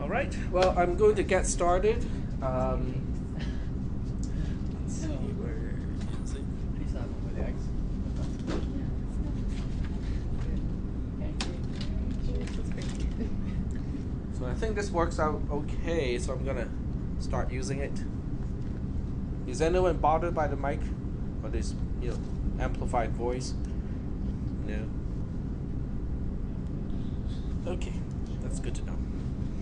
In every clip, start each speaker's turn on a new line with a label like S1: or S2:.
S1: All right, well, I'm going to get started. Let's see, where is it? So I think this works out okay, so I'm gonna start using it. Is anyone bothered by the mic or this, amplified voice? No. Okay, that's good to know.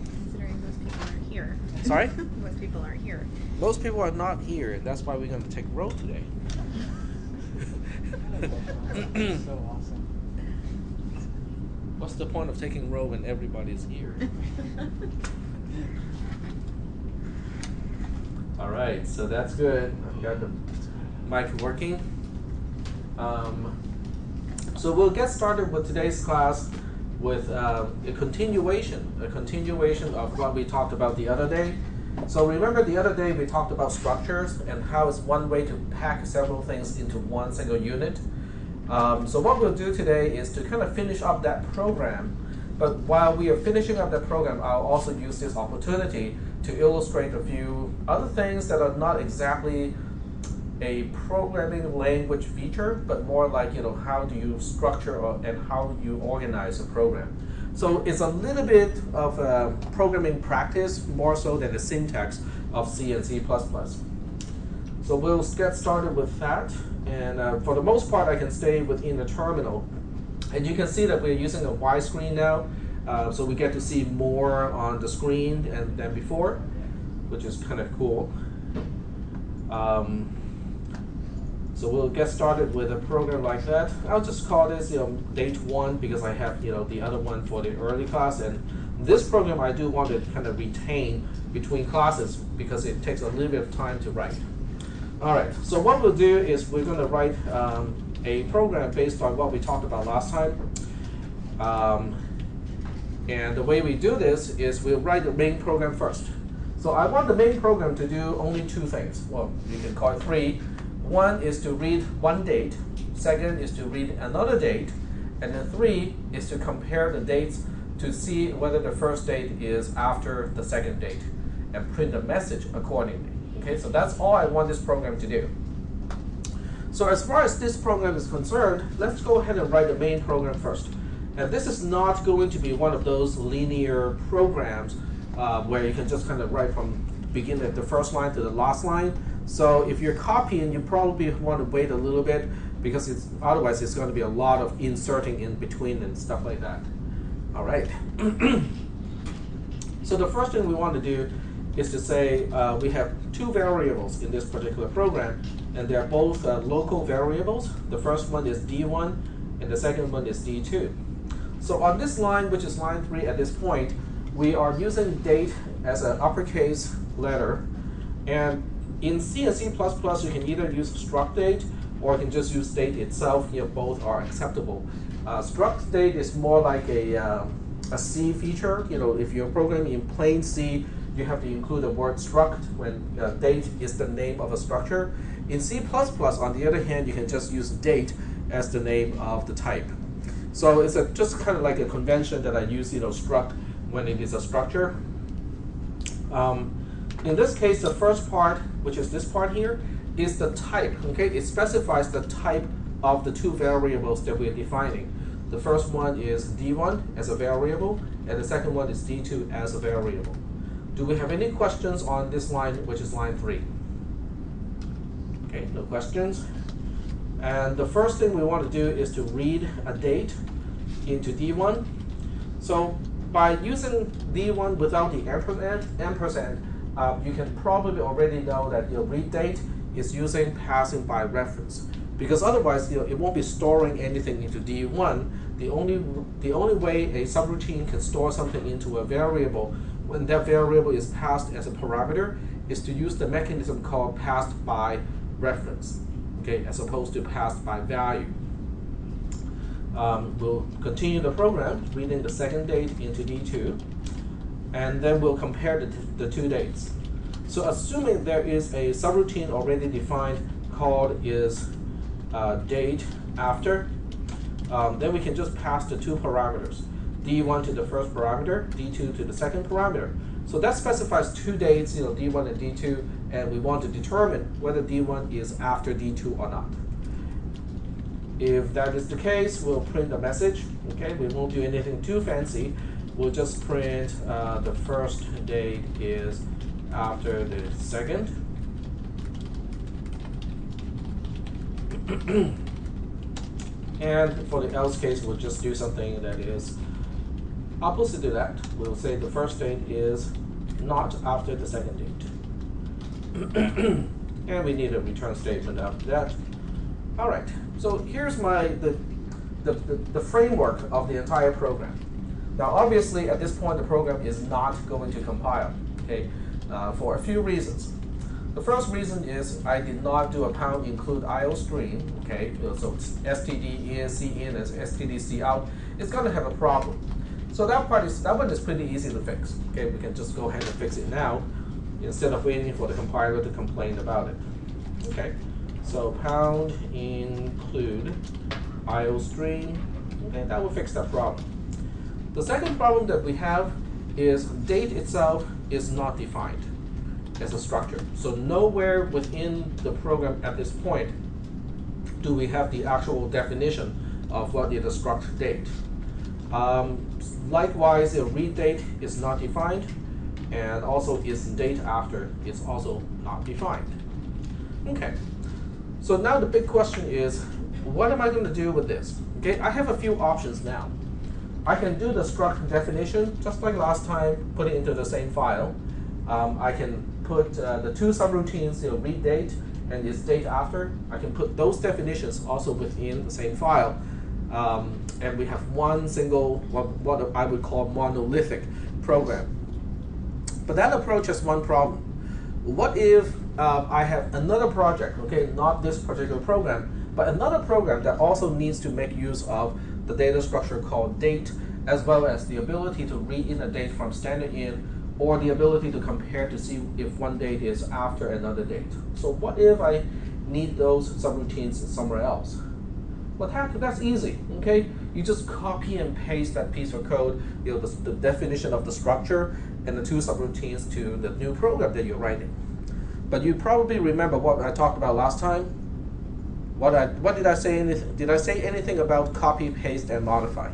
S2: Considering most people aren't here.
S1: Sorry?
S2: Most people aren't here.
S1: Most people are not here. That's why we're going to take roll today.
S3: So awesome.
S1: What's the point of taking roll when everybody's here? All right, so that's good. I've got the mic working. So we'll get started with today's class with a continuation of what we talked about the other day. So remember the other day we talked about structures and how it's one way to pack several things into one single unit. So what we'll do today is to kind of finish up that program. But while we are finishing up that program, I'll also use this opportunity to illustrate a few other things that are not exactly a programming language feature, but more like, how do you structure and how you organize a program. So it's a little bit of a programming practice, more so than the syntax of C and C++. So we'll get started with that. And for the most part, I can stay within the terminal. And you can see that we're using a wide screen now, so we get to see more on the screen than before, which is kind of cool. So we'll get started with a program like that. I'll just call this date 1 because I have the other one for the early class. And this program I do want to kind of retain between classes because it takes a little bit of time to write. All right, so what we'll do is we're going to write a program based on what we talked about last time. And the way we do this is we'll write the main program first. So I want the main program to do only 2 things. Well, you can call it 3. One is to read one date, second is to read another date, and then 3 is to compare the dates to see whether the first date is after the second date and print a message accordingly. Okay, so that's all I want this program to do. So as far as this program is concerned, let's go ahead and write the main program first. And this is not going to be one of those linear programs where you can just kind of write from begin at the first line to the last line. So if you're copying, you probably want to wait a little bit because otherwise it's going to be a lot of inserting in between and stuff like that. All right. So the first thing we want to do is to say we have 2 variables in this particular program, and they're both local variables. The first one is D1, and the second one is D2. So on this line, which is line 3 at this point, we are using date as an uppercase letter, and in C and C++, you can either use struct date or you can just use date itself. Both are acceptable. Struct date is more like a C feature. If you're programming in plain C, you have to include the word struct when date is the name of a structure. In C++, on the other hand, you can just use date as the name of the type. So it's just kind of like a convention that I use, struct when it is a structure. In this case, the first part, which is this part here, is the type. Okay, it specifies the type of the 2 variables that we're defining. The first one is D1 as a variable, and the second one is D2 as a variable. Do we have any questions on this line, which is line 3? Okay, no questions. And the first thing we want to do is to read a date into D1. So by using D1 without the ampersand, you can probably already know that your read date is using passing by reference, because otherwise it won't be storing anything into D1. The only way a subroutine can store something into a variable when that variable is passed as a parameter is to use the mechanism called passed by reference, okay, as opposed to passed by value. We'll continue the program reading the second date into D2. And then we'll compare the 2 dates. So assuming there is a subroutine already defined called is date after, then we can just pass the 2 parameters. D1 to the first parameter, D2 to the second parameter. So that specifies two dates, D1 and D2, and we want to determine whether D1 is after D2 or not. If that is the case, we'll print a message. Okay, we won't do anything too fancy. We'll just print the first date is after the second. And for the else case, we'll just do something that is opposite to that. We'll say the first date is not after the second date. And we need a return statement after that. All right, so here's the framework of the entire program. Now, obviously, at this point, the program is not going to compile, okay, for a few reasons. The first reason is I did not do a pound include IO stream, okay, so std in, c in, and std c out. It's going to have a problem. So that one is pretty easy to fix. Okay, we can just go ahead and fix it now instead of waiting for the compiler to complain about it. Okay, so pound include IO stream, okay, that will fix that problem. The second problem that we have is date itself is not defined as a structure. So nowhere within the program at this point do we have the actual definition of what is a struct date. Likewise, a read date is not defined, and also is date after is also not defined. Okay, so now the big question is, what am I going to do with this? Okay, I have a few options now. I can do the struct definition just like last time, put it into the same file. I can put the two subroutines, read date and is date after. I can put those definitions also within the same file. And we have one single, what I would call monolithic program. But that approach has one problem. What if I have another project, okay, not this particular program, but another program that also needs to make use of the data structure called date, as well as the ability to read in a date from standard in, or the ability to compare to see if one date is after another date. So what if I need those subroutines somewhere else? Well, that's easy, okay? You just copy and paste that piece of code, the definition of the structure and the two subroutines to the new program that you're writing. But you probably remember what I talked about last time. What did I say? Did I say anything about copy, paste, and modify?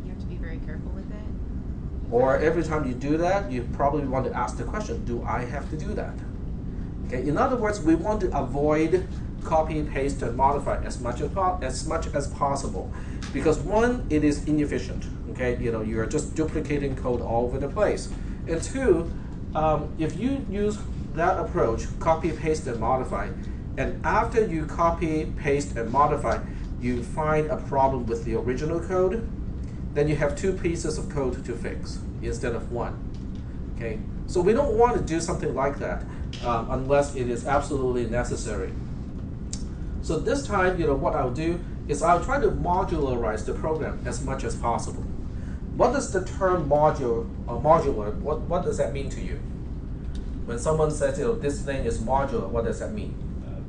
S2: You have to be very careful with it.
S1: Or every time you do that, you probably want to ask the question, do I have to do that? Okay, in other words, we want to avoid copy, paste, and modify as much as possible, because one, it is inefficient. Okay, you're just duplicating code all over the place, and two, if you use that approach, copy, paste, and modify, and after you copy, paste, and modify, you find a problem with the original code, then you have two pieces of code to fix instead of one. Okay, so we don't want to do something like that unless it is absolutely necessary. So this time, what I'll do is I'll try to modularize the program as much as possible. What does the term modular, what does that mean to you? When someone says, this thing is modular, what does that mean?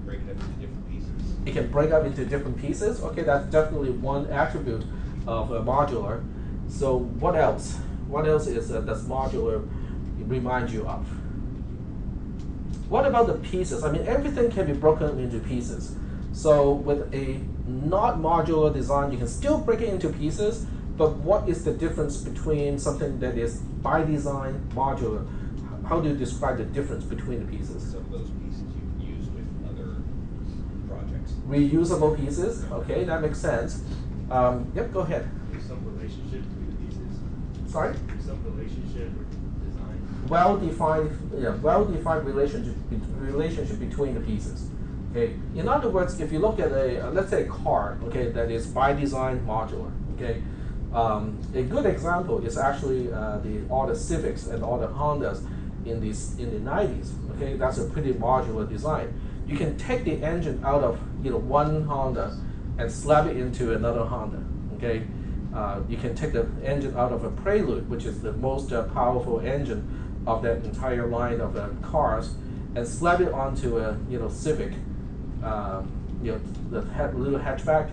S4: Break it up into different pieces.
S1: It can break up into different pieces? Okay, that's definitely one attribute of a modular. So what else? What else does modular remind you of? What about the pieces? I mean, everything can be broken into pieces. So with a not modular design, you can still break it into pieces, but what is the difference between something that is by design modular? How do you describe the difference between the pieces?
S4: Some of those pieces you can use with other projects.
S1: Reusable pieces, okay, that makes sense. Yep, go ahead.
S4: There's some relationship between the pieces.
S1: Sorry?
S4: Some relationship or design.
S1: Well-defined relationship between the pieces. Okay. In other words, if you look at let's say a car, okay, that is by design modular. Okay. A good example is actually all the Civics and all the Hondas in the 90s. Okay, that's a pretty modular design. You can take the engine out of one Honda and slap it into another Honda. Okay, you can take the engine out of a Prelude, which is the most powerful engine of that entire line of cars, and slap it onto a Civic, the little hatchback.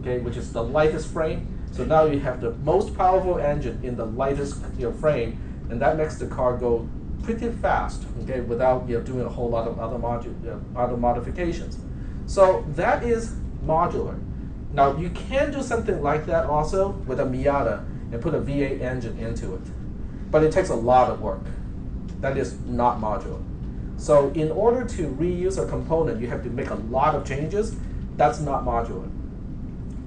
S1: okay, which is the lightest frame. So now you have the most powerful engine in the lightest frame, and that makes the car go pretty fast, okay, without doing a whole lot of other modifications. So that is modular. Now you can do something like that also with a Miata and put a V8 engine into it, but it takes a lot of work. That is not modular. So in order to reuse a component, you have to make a lot of changes. That's not modular.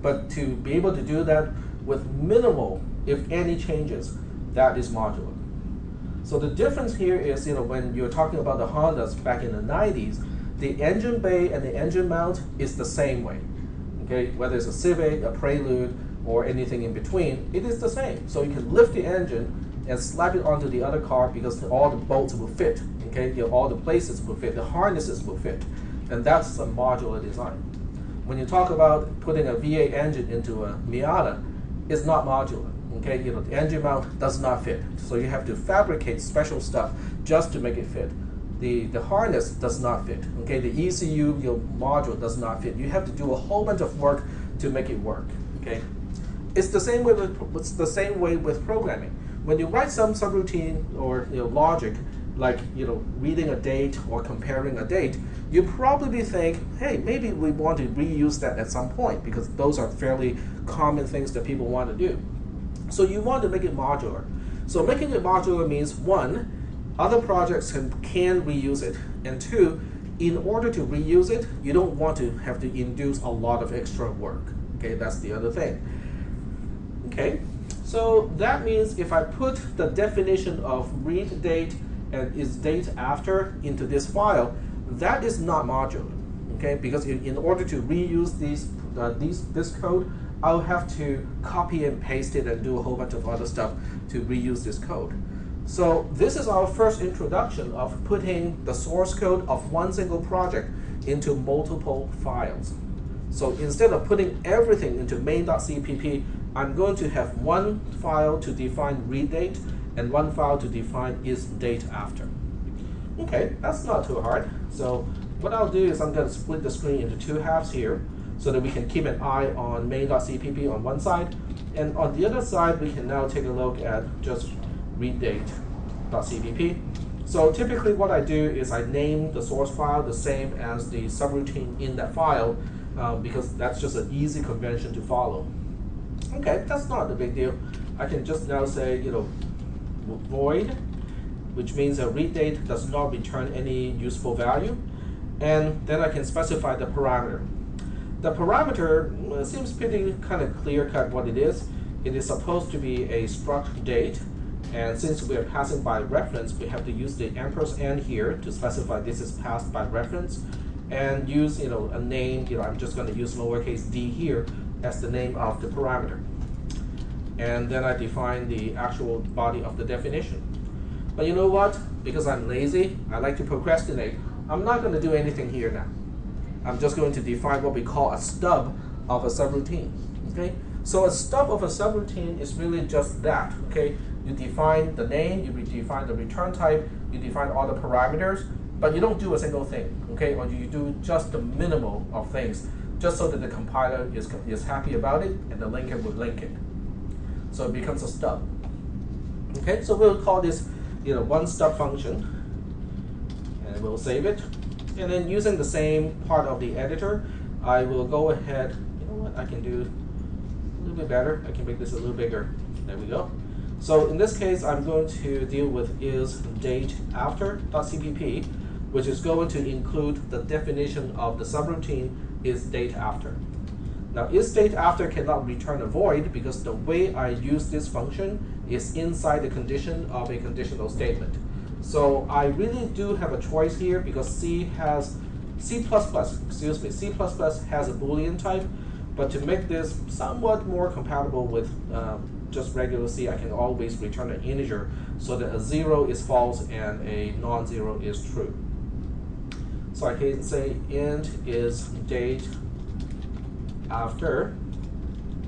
S1: But to be able to do that with minimal, if any, changes, that is modular. So the difference here is, when you're talking about the Hondas back in the 90s, the engine bay and the engine mount is the same way. Okay, whether it's a Civic, a Prelude, or anything in between, it is the same. So you can lift the engine and slap it onto the other car because all the bolts will fit. Okay, all the places will fit, the harnesses will fit, and that's a modular design. When you talk about putting a V8 engine into a Miata, it's not modular. Okay, the engine mount does not fit, so you have to fabricate special stuff just to make it fit. The harness does not fit. Okay, the ECU module does not fit. You have to do a whole bunch of work to make it work. Okay, it's the same way with programming. When you write some subroutine or logic, like reading a date or comparing a date, you probably think, hey, maybe we want to reuse that at some point because those are fairly common things that people want to do. So you want to make it modular. So making it modular means, one, other projects can reuse it, and two, in order to reuse it, you don't want to have to induce a lot of extra work. Okay, that's the other thing. Okay, so that means if I put the definition of read date and is date after into this file, that is not modular. Okay, because in order to reuse this code, I'll have to copy and paste it and do a whole bunch of other stuff to reuse this code. So this is our first introduction of putting the source code of one single project into multiple files. So instead of putting everything into main.cpp, I'm going to have one file to define read date and one file to define is date after. Okay, that's not too hard. So what I'll do is I'm going to split the screen into two halves here so that we can keep an eye on main.cpp on one side, and on the other side we can now take a look at just read date.cpp. So typically what I do is I name the source file the same as the subroutine in that file because that's just an easy convention to follow. Okay, that's not a big deal. I can just now say, void, which means a read date does not return any useful value, and then I can specify the parameter. The parameter seems pretty kind of clear-cut what it is. It is supposed to be a struct date, and since we are passing by reference, we have to use the ampersand here to specify this is passed by reference, and use a name. I'm just going to use lowercase d here as the name of the parameter, and then I define the actual body of the definition. But you know what? Because I'm lazy, I like to procrastinate. I'm not going to do anything here now. I'm just going to define what we call a stub of a subroutine. Okay? So a stub of a subroutine is really just that. Okay? You define the name, you define the return type, you define all the parameters, but you don't do a single thing. Okay? Or you do just the minimal of things, just so that the compiler is happy about it and the linker will link it. So it becomes a stub. Okay? So we'll call this one stub function, and we'll save it. And then using the same part of the editor, I will go ahead, I can do a little bit better. I can make this a little bigger. There we go. So in this case, I'm going to deal with is date after.cpp, which is going to include the definition of the subroutine is date after. Now, is date after cannot return a void because the way I use this function is inside the condition of a conditional statement. So I really do have a choice here because C++ has a Boolean type, but to make this somewhat more compatible with just regular C, I can always return an integer so that a 0 is false and a non-zero is true. So I can say int is date after.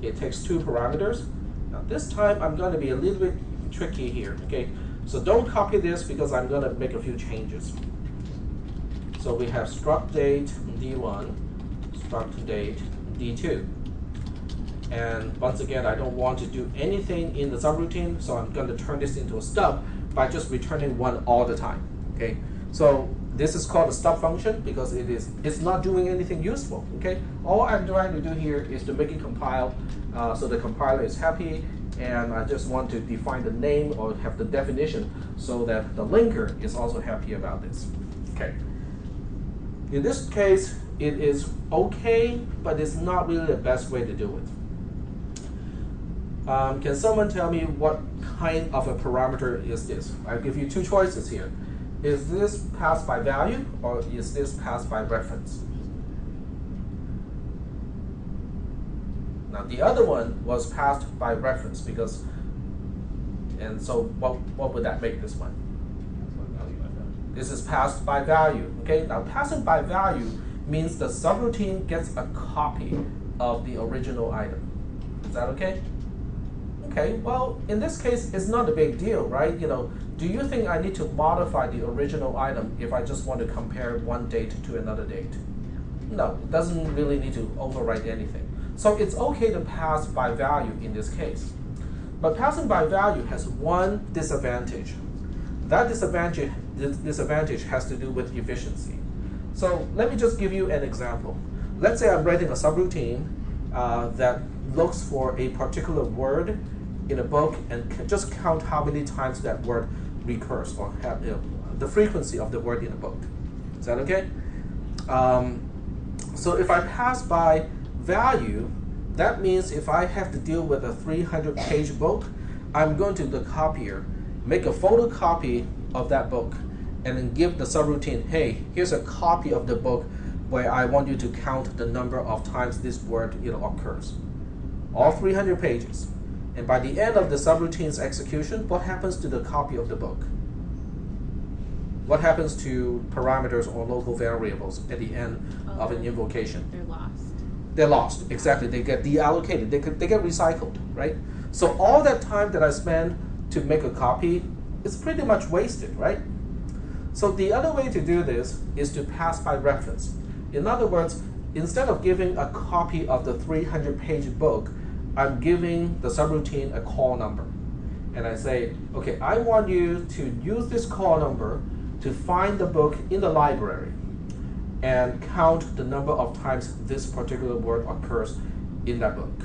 S1: It takes two parameters. Now this time I'm going to be a little bit tricky here. Okay, so don't copy this because I'm going to make a few changes. So we have struct date d1, struct date d2. And once again, I don't want to do anything in the subroutine, so I'm going to turn this into a stub by just returning 1 all the time. Okay, so this is called a stub function because it's not doing anything useful. Okay, all I'm trying to do here is to make it compile, so the compiler is happy, and I just want to define the name or have the definition so that the linker is also happy about this. Okay. In this case, it is okay, but it's not really the best way to do it. Can someone tell me what kind of a parameter is this? I'll give you 2 choices here. Is this passed by value or is this passed by reference? Now the other one was passed by reference because, and so what would that make this one? This is passed by value. Okay, now passing by value means the subroutine gets a copy of the original item. Is that okay? Okay, well, in this case, it's not a big deal, right? You know, do you think I need to modify the original item if I just want to compare one date to another date? No, it doesn't really need to overwrite anything. So it's okay to pass by value in this case. But passing by value has one disadvantage. That disadvantage has to do with efficiency. So let me just give you an example. Let's say I'm writing a subroutine that looks for a particular word in a book and just count how many times that word recurs or have, the frequency of the word in a book. Is that okay? So if I pass by value, that means if I have to deal with a 300-page book, I'm going to the copier, make a photocopy of that book, and then give the subroutine, hey, here's a copy of the book where I want you to count the number of times this word occurs. All 300 pages. And by the end of the subroutine's execution, what happens to the copy of the book? What happens to parameters or local variables at the end of an invocation?
S2: They're lost.
S1: They're lost, exactly. They get deallocated, they get recycled, right? So all that time that I spend to make a copy is pretty much wasted, right? So the other way to do this is to pass by reference. In other words, instead of giving a copy of the 300-page book, I'm giving the subroutine a call number. And I say, okay, I want you to use this call number to find the book in the library and count the number of times this particular word occurs in that book.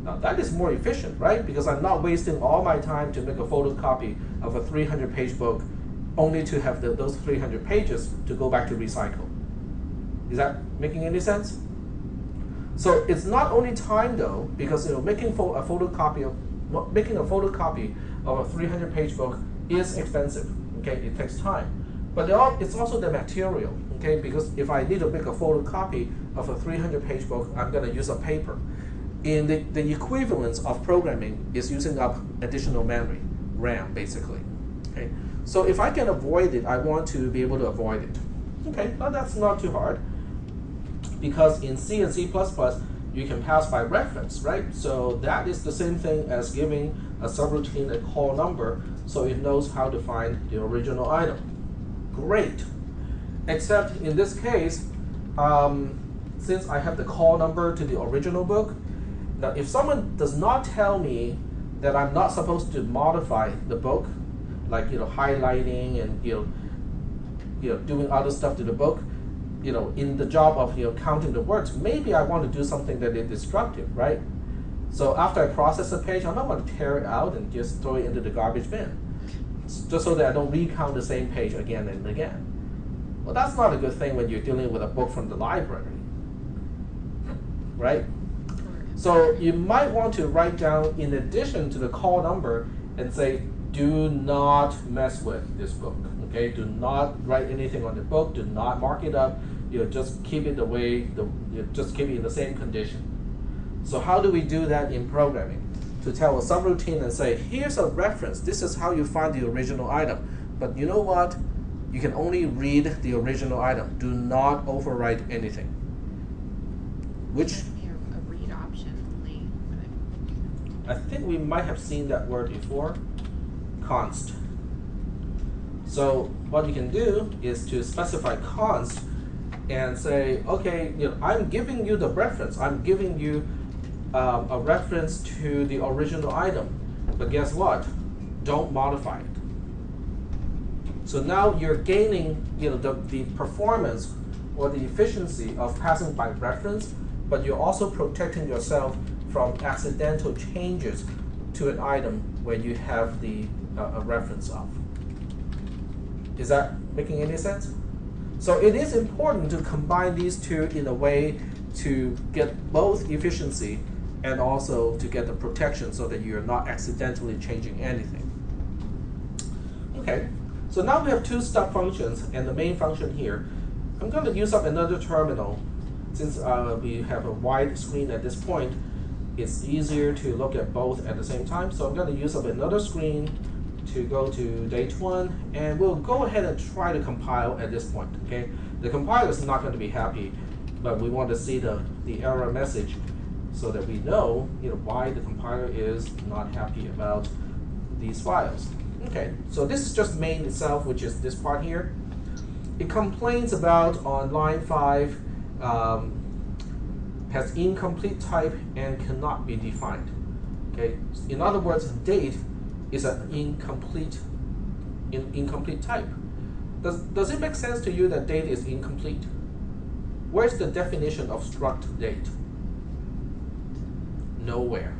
S1: Now that is more efficient, right? Because I'm not wasting all my time to make a photocopy of a 300-page book only to have those 300 pages to go back to recycle. Is that making any sense? So it's not only time though, because making a photocopy of a 300-page book is expensive. Okay, it takes time, but it's also the material. Okay, because if I need to make a photocopy of a 300-page book, I'm going to use a paper. In the equivalence of programming is using up additional memory, RAM basically. Okay, so if I can avoid it, I want to be able to avoid it. Okay, well that's not too hard, because in C and C++ you can pass by reference, right? So that is the same thing as giving a subroutine a call number, so it knows how to find the original item. Great. Except in this case, since I have the call number to the original book, now if someone does not tell me that I'm not supposed to modify the book, like highlighting and doing other stuff to the book, in the job of counting the words, maybe I want to do something that is destructive, right? So after I process a page, I might want to tear it out and just throw it into the garbage bin, just so that I don't recount the same page again and again. Well, that's not a good thing when you're dealing with a book from the library, right? So you might want to write down, in addition to the call number, and say, do not mess with this book. Okay, do not write anything on the book. Do not mark it up. Just keep it the way. Just keep it in the same condition. So how do we do that in programming? To tell a subroutine and say, here's a reference. This is how you find the original item. But you know what? You can only read the original item. Do not overwrite anything. Which
S2: There should be a read option only.
S1: I think we might have seen that word before. Const. So what you can do is to specify const and say, okay, I'm giving you the reference. I'm giving you a reference to the original item. But guess what? Don't modify it. So now you're gaining, the performance or the efficiency of passing by reference, but you're also protecting yourself from accidental changes to an item when you have the a reference of. Is that making any sense? So it is important to combine these two in a way to get both efficiency and also to get the protection so that you're not accidentally changing anything. Okay, so now we have two step functions and the main function here. I'm going to use up another terminal. Since we have a wide screen at this point, it's easier to look at both at the same time. So I'm going to use up another screen to go to date 1, and we'll go ahead and try to compile at this point. Okay, the compiler is not going to be happy, but we want to see the error message so that we know, why the compiler is not happy about these files. Okay, so this is just main itself, which is this part here. It complains about on line 5 has incomplete type and cannot be defined. Okay, in other words, date is an incomplete type. Does it make sense to you that date is incomplete? Where's the definition of struct date? Nowhere.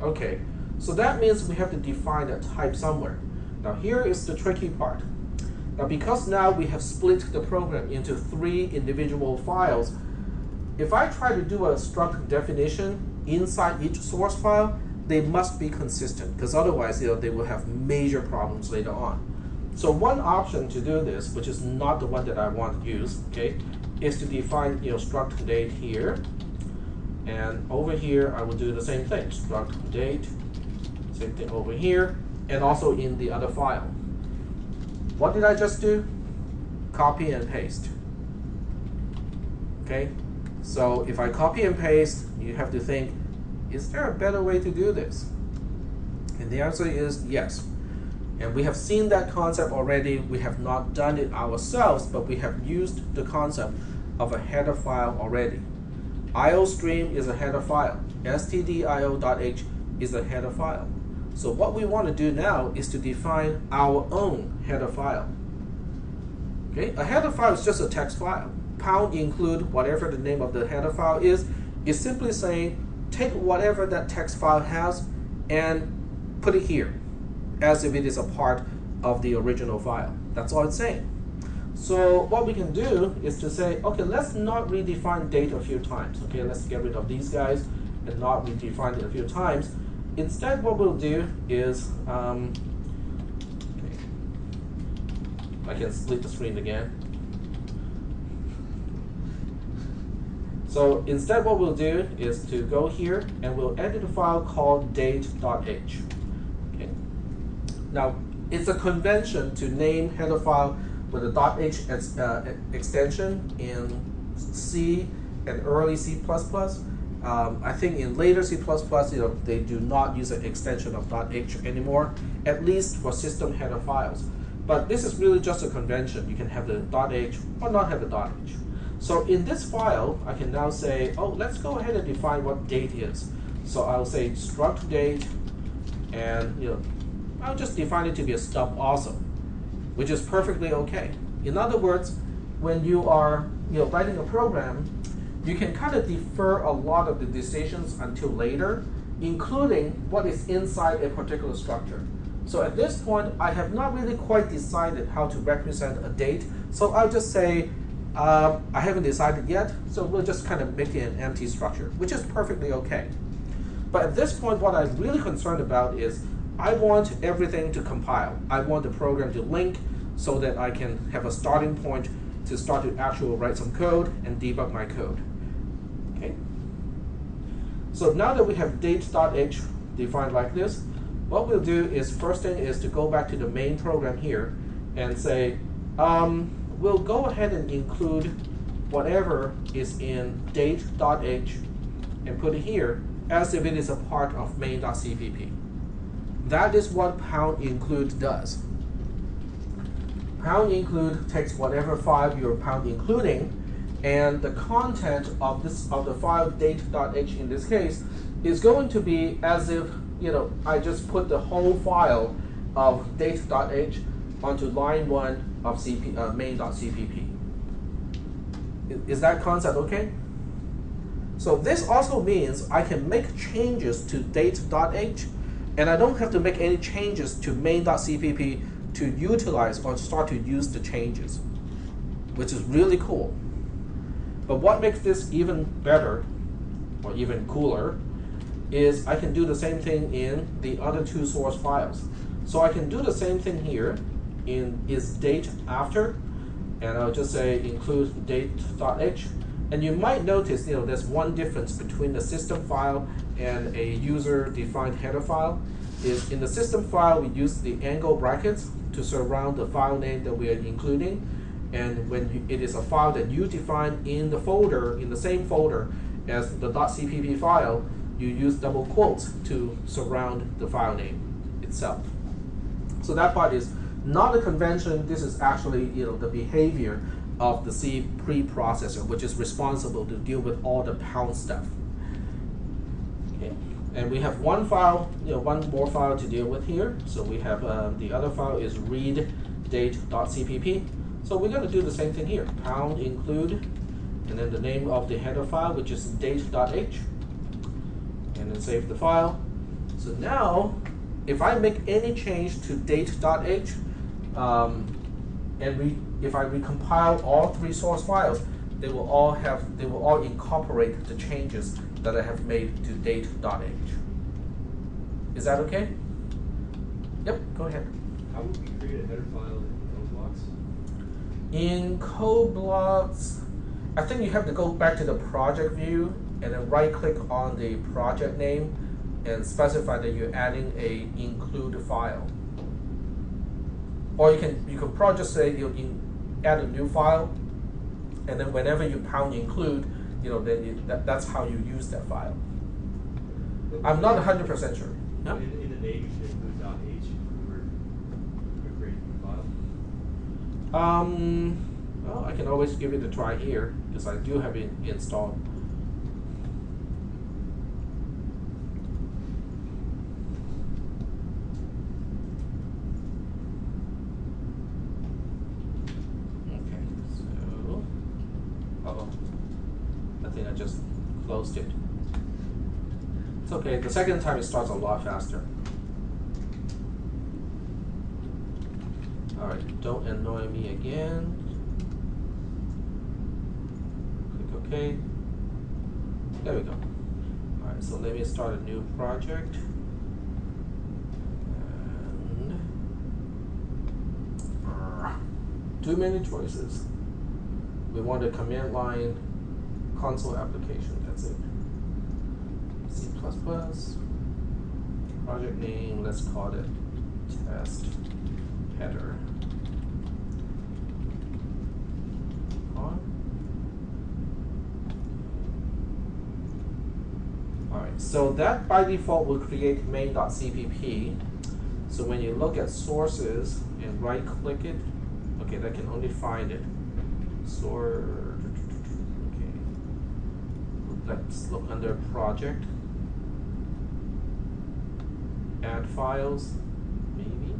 S1: Okay, so that means we have to define a type somewhere. Now here is the tricky part. Now because now we have split the program into 3 individual files, if I try to do a struct definition inside each source file, they must be consistent, because otherwise they will have major problems later on. So one option to do this, which is not the one that I want to use, okay, is to define struct date here, and over here I will do the same thing, struct date, same thing over here, and also in the other file. What did I just do? Copy and paste. Okay, so if I copy and paste, you have to think, is there a better way to do this? And the answer is yes. And we have seen that concept already. We have not done it ourselves, but we have used the concept of a header file already. IOStream is a header file. stdio.h is a header file. So what we want to do now is to define our own header file. Okay, a header file is just a text file. Pound include whatever the name of the header file is simply saying take whatever that text file has and put it here as if it is a part of the original file. That's all it's saying. So what we can do is to say, okay, let's not redefine date a few times. Okay, let's get rid of these guys and not redefine it a few times. Instead, what we'll do is, I can split the screen again. So instead what we'll do is to go here and we'll edit a file called date.h. Okay. Now, it's a convention to name header file with a .h extension in C and early C++. I think in later C++, they do not use an extension of .h anymore, at least for system header files. But this is really just a convention. You can have the .h or not have the .h. So in this file, I can now say, oh, let's go ahead and define what date is. So I'll say struct date, and I'll just define it to be a stub also, which is perfectly okay. In other words, when you are writing a program, you can kind of defer a lot of the decisions until later, including what is inside a particular structure. So at this point, I have not really quite decided how to represent a date. So I'll just say, I haven't decided yet, so we'll just kind of make it an empty structure, which is perfectly okay. But at this point, what I'm really concerned about is I want everything to compile. I want the program to link so that I can have a starting point to start to actually write some code and debug my code. Okay. So now that we have date.h defined like this, what we'll do is first thing is to go back to the main program here and say, we'll go ahead and include whatever is in date.h and put it here as if it is a part of main.cpp. That is what pound include does. Pound include takes whatever file you're pound including and the content of the file date.h in this case is going to be as if I just put the whole file of date.h onto line 1 of main.cpp. Is that concept okay? So this also means I can make changes to date.h, and I don't have to make any changes to main.cpp to utilize or start to use the changes, which is really cool. But what makes this even better, or even cooler, is I can do the same thing in the other two source files. So I can do the same thing here in isDateAfter, and I'll just say include date.h. And you might notice there's one difference between the system file and a user-defined header file. Is in the system file we use the angle brackets to surround the file name that we are including, and when it is a file that you define in the folder, in the same folder as the .cpp file, you use double quotes to surround the file name itself. So that part is not a convention. This is actually the behavior of the C preprocessor, which is responsible to deal with all the pound stuff. Okay, and we have one file, one more file to deal with here. So we have the other file is read date.cpp. So we're going to do the same thing here. Pound include, and then the name of the header file, which is date.h, and then save the file. So now, if I make any change to date.h, if I recompile all three source files, they will all incorporate the changes that I have made to date.h. Is that okay? Yep, go ahead.
S4: How would we create a header file in code blocks?
S1: In code blocks, I think you have to go back to the project view and then right click on the project name and specify that you're adding a include file. Or you can probably just say add a new file, and then whenever you pound include, then that's how you use that file. I'm not 100% sure. No?
S4: In the name, you should include .h for creating a file.
S1: Well, I can always give it a try here because I do have it installed. Just closed it. It's okay. The second time it starts a lot faster. All right, don't annoy me again. Click OK. There we go. All right, so let me start a new project. And too many choices. We want a command line console application, that's it. C++, project name, let's call it test header. Alright, so that by default will create main.cpp. So when you look at sources and right click it, okay, that can only find it. Source. Let's look under project, add files, maybe.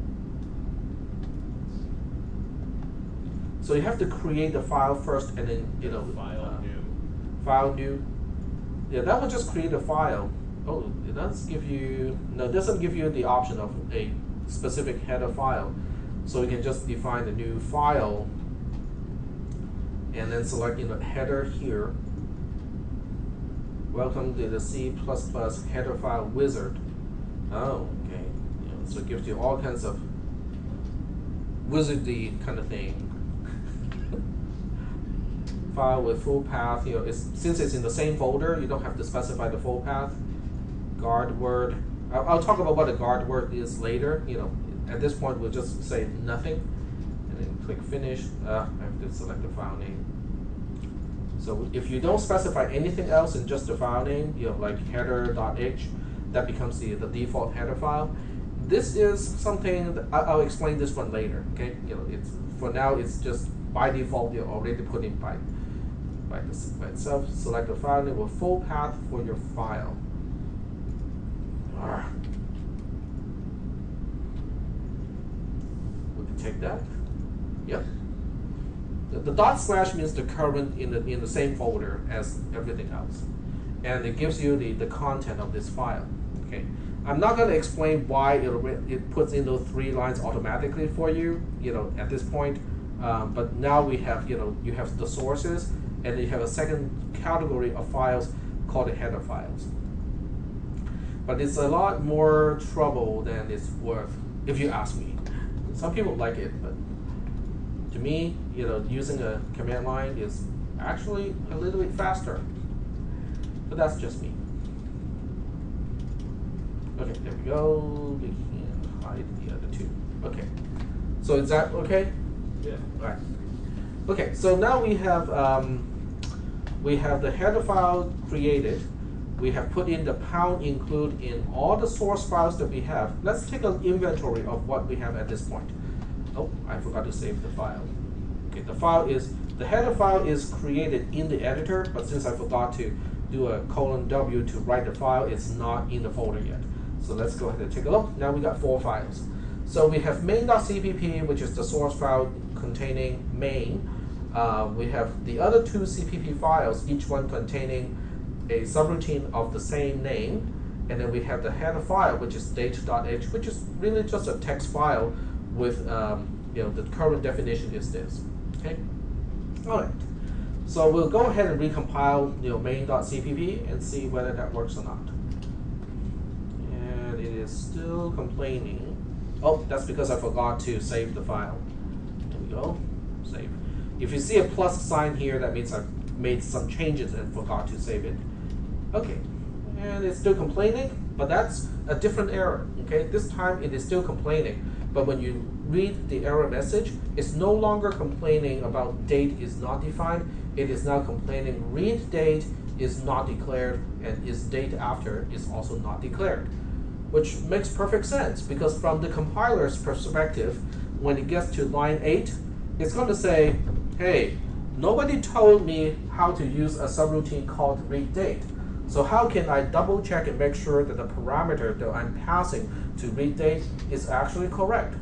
S1: So you have to create the file first and then, file new. Yeah, that will just create a file. Oh, it does give you, no, it doesn't give you the option of a specific header file. So you can just define a new file and then select header here. Welcome to the C++ header file wizard. Oh, okay. So it gives you all kinds of wizardy kind of thing. File with full path. Since it's in the same folder, you don't have to specify the full path. Guard word. I'll talk about what a guard word is later. At this point, we'll just say nothing, and then click finish. I have to select the file name. So if you don't specify anything else in just the file name, like header.h, that becomes the default header file. This is something that I'll explain this one later. Okay, it's for now it's just by default you're already put in by write this by itself. Select the file name with full path for your file. We can check that. Yep. The dot slash means the current in the same folder as everything else, and it gives you the content of this file. Okay. I'm not going to explain why it puts in those 3 lines automatically for you. At this point, but now we have you have the sources, and you have a second category of files called the header files. But it's a lot more trouble than it's worth, if you ask me. Some people like it, but to me, using a command line is actually a little bit faster. But that's just me. Okay, there we go. We can hide the other 2. Okay. So is that okay?
S4: Yeah.
S1: All right. Okay, so now we have the header file created. We have put in the #include in all the source files that we have. Let's take an inventory of what we have at this point. Oh, I forgot to save the file. Okay, the header file is created in the editor, but since I forgot to do a :W to write the file, it's not in the folder yet. So let's go ahead and take a look. Now we got 4 files. So we have main.cpp, which is the source file containing main. We have the other 2 CPP files, each one containing a subroutine of the same name. And then we have the header file, which is date.h, which is really just a text file with the current definition is this. Okay. All right. So we'll go ahead and recompile main.cpp and see whether that works or not. And it is still complaining. Oh, that's because I forgot to save the file. There we go. Save. If you see a plus sign here, that means I've made some changes and forgot to save it. Okay. And it's still complaining, but that's a different error. Okay. This time it is still complaining, but when you read the error message, it's no longer complaining about date is not defined. It is now complaining read date is not declared, and is date after is also not declared, which makes perfect sense, because from the compiler's perspective, when it gets to line 8, it's going to say, hey, nobody told me how to use a subroutine called read date. So how can I double check and make sure that the parameter that I'm passing to read date is actually correct?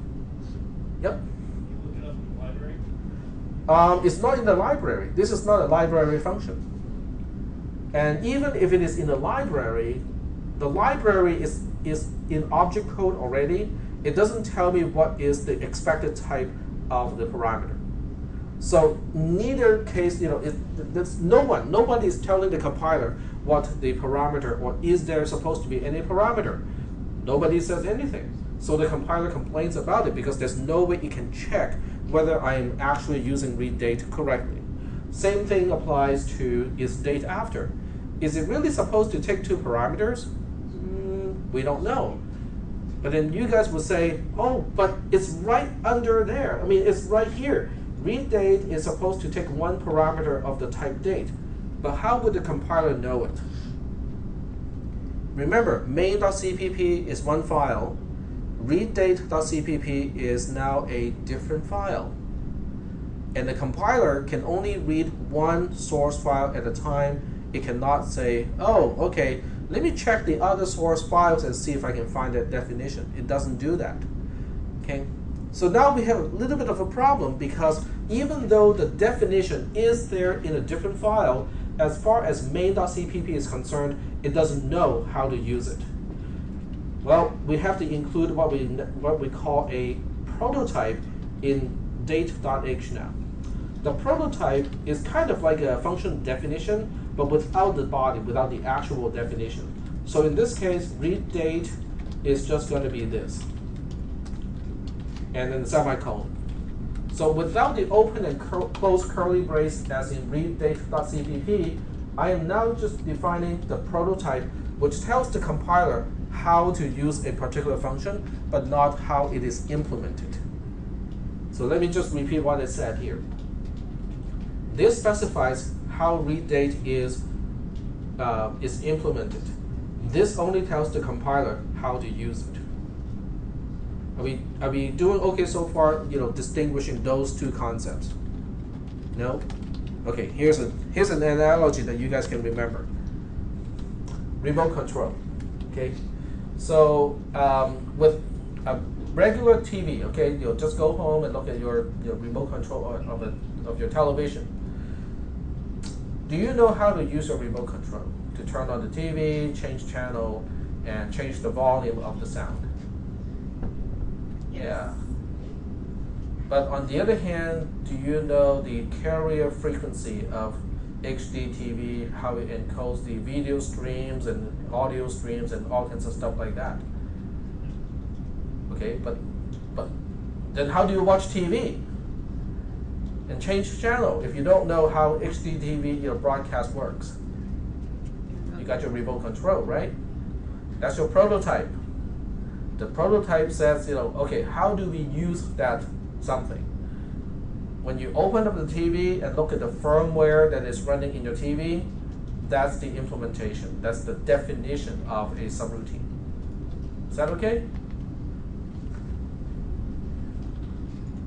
S1: Yep.
S4: You look it up in the library?
S1: It's not in the library. This is not a library function. And even if it is in the library is in object code already. It doesn't tell me what is the expected type of the parameter. So neither case, there's nobody is telling the compiler what the parameter, or is there supposed to be any parameter. Nobody says anything. So the compiler complains about it because there's no way it can check whether I am actually using read date correctly. Same thing applies to is date after. Is it really supposed to take 2 parameters? We don't know. But then you guys will say, oh, but it's right under there. I mean, it's right here. Read date is supposed to take 1 parameter of the type date. But how would the compiler know it? Remember, main.cpp is 1 file. Readdate.cpp is now a different file. And the compiler can only read 1 source file at a time. It cannot say, oh, okay, let me check the other source files and see if I can find that definition. It doesn't do that. Okay? So now we have a little bit of a problem, because even though the definition is there in a different file, as far as main.cpp is concerned, it doesn't know how to use it. Well, we have to include what we call a prototype in date.h now. The prototype is kind of like a function definition, but without the body, without the actual definition. So in this case, read date is just going to be this, and then the semicolon. So without the open and close curly brace as in readdate.cpp, I am now just defining the prototype, which tells the compiler how to use a particular function, but not how it is implemented. So let me just repeat what I said here. This specifies how read date is implemented. This only tells the compiler how to use it. Are we doing okay so far? Distinguishing those 2 concepts? No? Okay, here's an analogy that you guys can remember. Remote control. Okay, so with a regular TV, okay, you'll just go home and look at your remote control of your television. Do you know how to use your remote control to turn on the TV, change channel, and change the volume of the sound?
S2: Yes.
S1: Yeah. But on the other hand, do you know the carrier frequency of HD TV, how it encodes the video streams and audio streams and all kinds of stuff like that? Okay, but then how do you watch TV and change channel if you don't know how HD TV broadcast works? You got your remote control, right? That's your prototype. The prototype says, okay, how do we use that something? When you open up the TV and look at the firmware that is running in your TV, that's the implementation. That's the definition of a subroutine. Is that okay?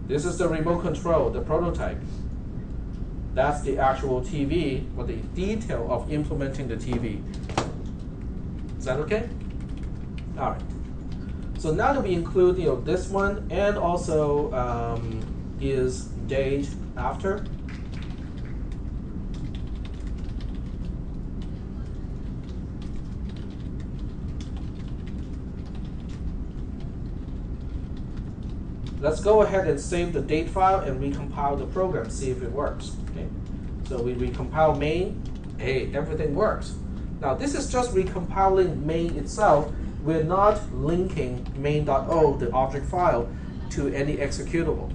S1: This is the remote control, the prototype. That's the actual TV, or the detail of implementing the TV. Is that okay? All right. So now that we include this one and also is date after. Let's go ahead and save the date file and recompile the program, see if it works. Okay. So we recompile main. Hey, everything works. Now this is just recompiling main itself. We're not linking main.o, the object file, to any executable.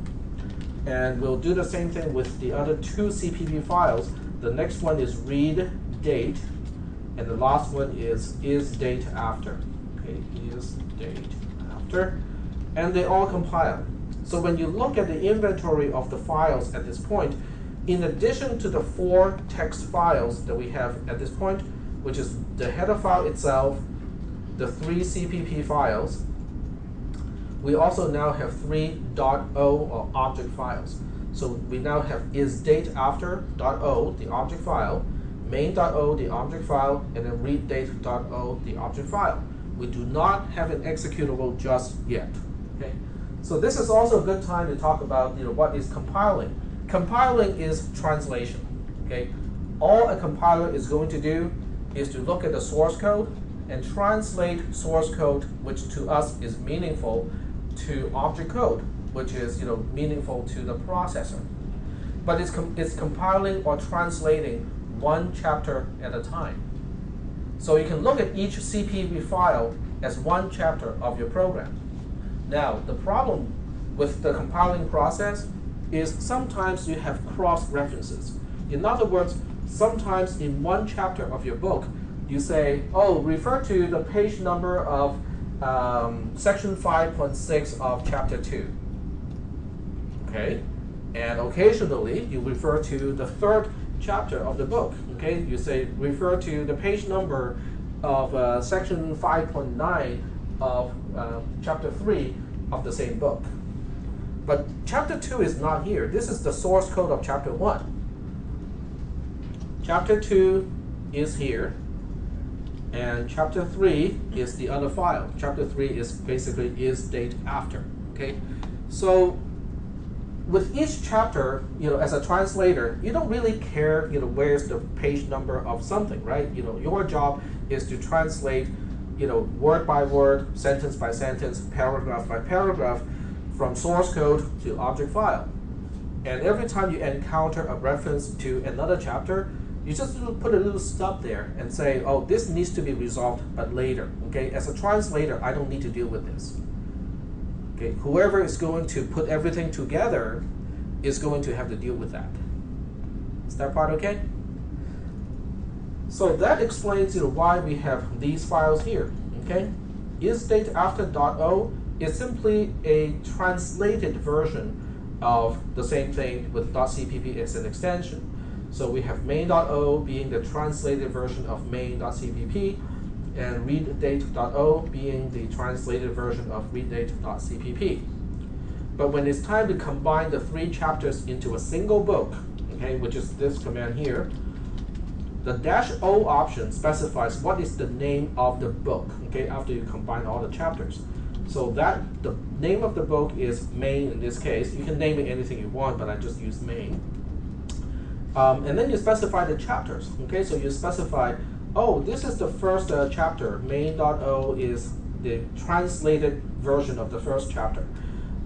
S1: And we'll do the same thing with the other two CPP files. The next one is read date, and the last one is date after. Okay, is date after. And they all compile. So when you look at the inventory of the files at this point, in addition to the 4 text files that we have at this point, which is the header file itself, the 3 CPP files, we also now have 3 .o or object files. So we now have isDateAfter.o, the object file, main.o, the object file, and then readDate.o, the object file. We do not have an executable just yet. Okay. So this is also a good time to talk about what is compiling. Compiling is translation. Okay. All a compiler is going to do is to look at the source code and translate source code, which to us is meaningful, to object code, which is meaningful to the processor. But it's compiling or translating one chapter at a time. So you can look at each CPP file as one chapter of your program. Now, the problem with the compiling process is sometimes you have cross-references. In other words, sometimes in one chapter of your book, you say, oh, refer to the page number of section 5.6 of chapter 2. Okay? And occasionally, you refer to the 3rd chapter of the book. Okay? You say, refer to the page number of section 5.9 of chapter 3 of the same book. But chapter 2 is not here. This is the source code of chapter 1. Chapter 2 is here, and chapter 3 is the other file. Chapter 3 is basically isDateAfter. Okay? So with each chapter, as a translator, you don't really care, where's the page number of something, right? Your job is to translate word by word, sentence by sentence, paragraph by paragraph, from source code to object file. And every time you encounter a reference to another chapter, you just put a little stop there and say, oh, this needs to be resolved, but later. Okay, as a translator, I don't need to deal with this. Okay, whoever is going to put everything together is going to have to deal with that. Is that part okay? So that explains why we have these files here. Okay, isDateAfter.o is simply a translated version of the same thing with .cpp as an extension. So we have main.o being the translated version of main.cpp, and readDate.o being the translated version of readDate.cpp. But when it's time to combine the 3 chapters into a single book, okay, which is this command here. The -O option specifies what is the name of the book, okay, after you combine all the chapters. So that the name of the book is main in this case. You can name it anything you want, but I just use main. And then you specify the chapters, okay, so you specify, oh, this is the first chapter. Main.o is the translated version of the first chapter.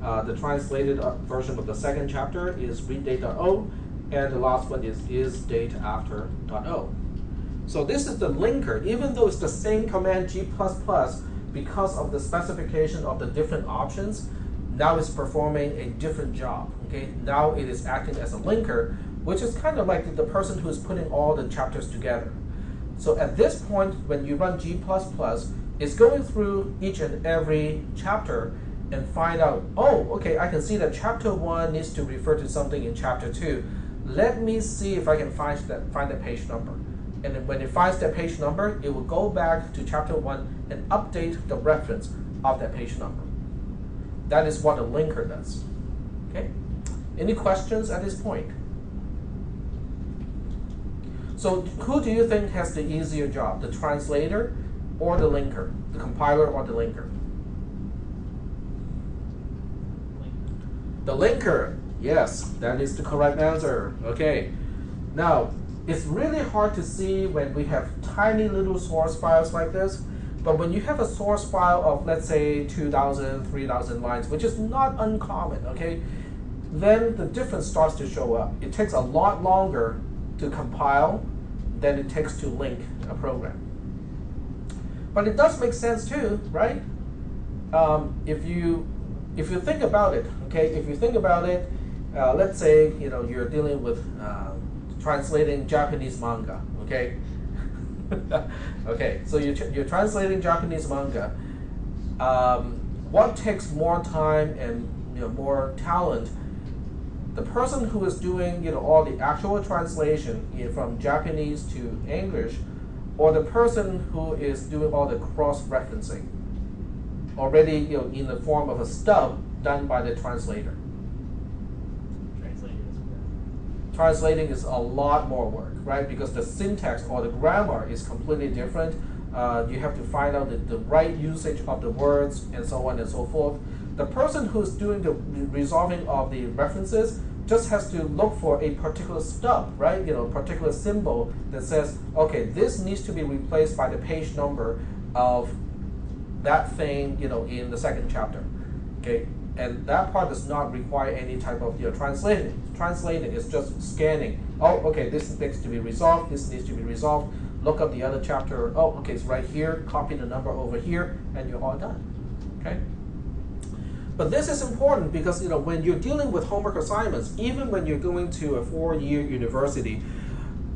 S1: The translated version of the second chapter is readdate.o, and the last one is date after.o. So this is the linker. Even though it's the same command G++, because of the specification of the different options, now it's performing a different job. Okay, now it is acting as a linker, which is kind of like the person who is putting all the chapters together. So at this point, when you run G++, it's going through each and every chapter and find out, oh, okay, I can see that chapter 1 needs to refer to something in chapter 2. Let me see if I can find the page number. And then when it finds that page number, it will go back to chapter 1 and update the reference of that page number. That is what a linker does. Okay? Any questions at this point? So who do you think has the easier job, the translator or the linker, the compiler or the linker? The linker, yes, that is the correct answer. Okay, now it's really hard to see when we have tiny little source files like this, but when you have a source file of, let's say, 2,000, 3,000 lines, which is not uncommon, okay, then the difference starts to show up. It takes a lot longer to compile than it takes to link a program. But it does make sense too, right? If you think about it, okay, if you think about it, let's say you're dealing with translating Japanese manga, okay? Okay, so you're translating Japanese manga. What takes more time and more talent? The person who is doing all the actual translation from Japanese to English, or the person who is doing all the cross-referencing, already in the form of a stub done by the translator. Translating is a lot more work, right? Because the syntax or the grammar is completely different. You have to find out the right usage of the words and so on and so forth. The person who's doing the resolving of the references just has to look for a particular stub, right? A particular symbol that says, okay, this needs to be replaced by the page number of that thing, in the second chapter, okay? And that part does not require any type of translating. Translating is just scanning. Oh, okay, this needs to be resolved. This needs to be resolved. Look up the other chapter. Oh, okay, it's right here. Copy the number over here, and you're all done. Okay. But this is important because when you're dealing with homework assignments, even when you're going to a 4-year university,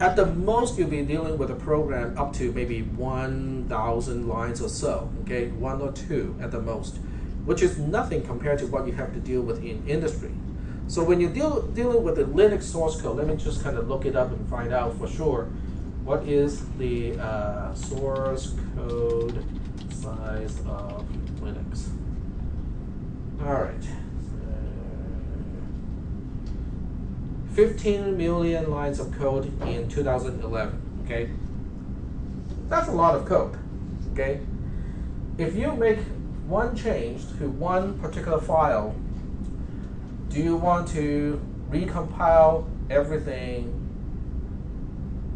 S1: at the most you'll be dealing with a program up to maybe 1,000 lines or so. Okay, 1 or 2 at the most, which is nothing compared to what you have to deal with in industry. So when you're dealing with the Linux source code, let me just kind of look it up and find out for sure. What is the source code size of Linux? All right. 15 million lines of code in 2011, okay? That's a lot of code, okay? If you make one change to one particular file, do you want to recompile everything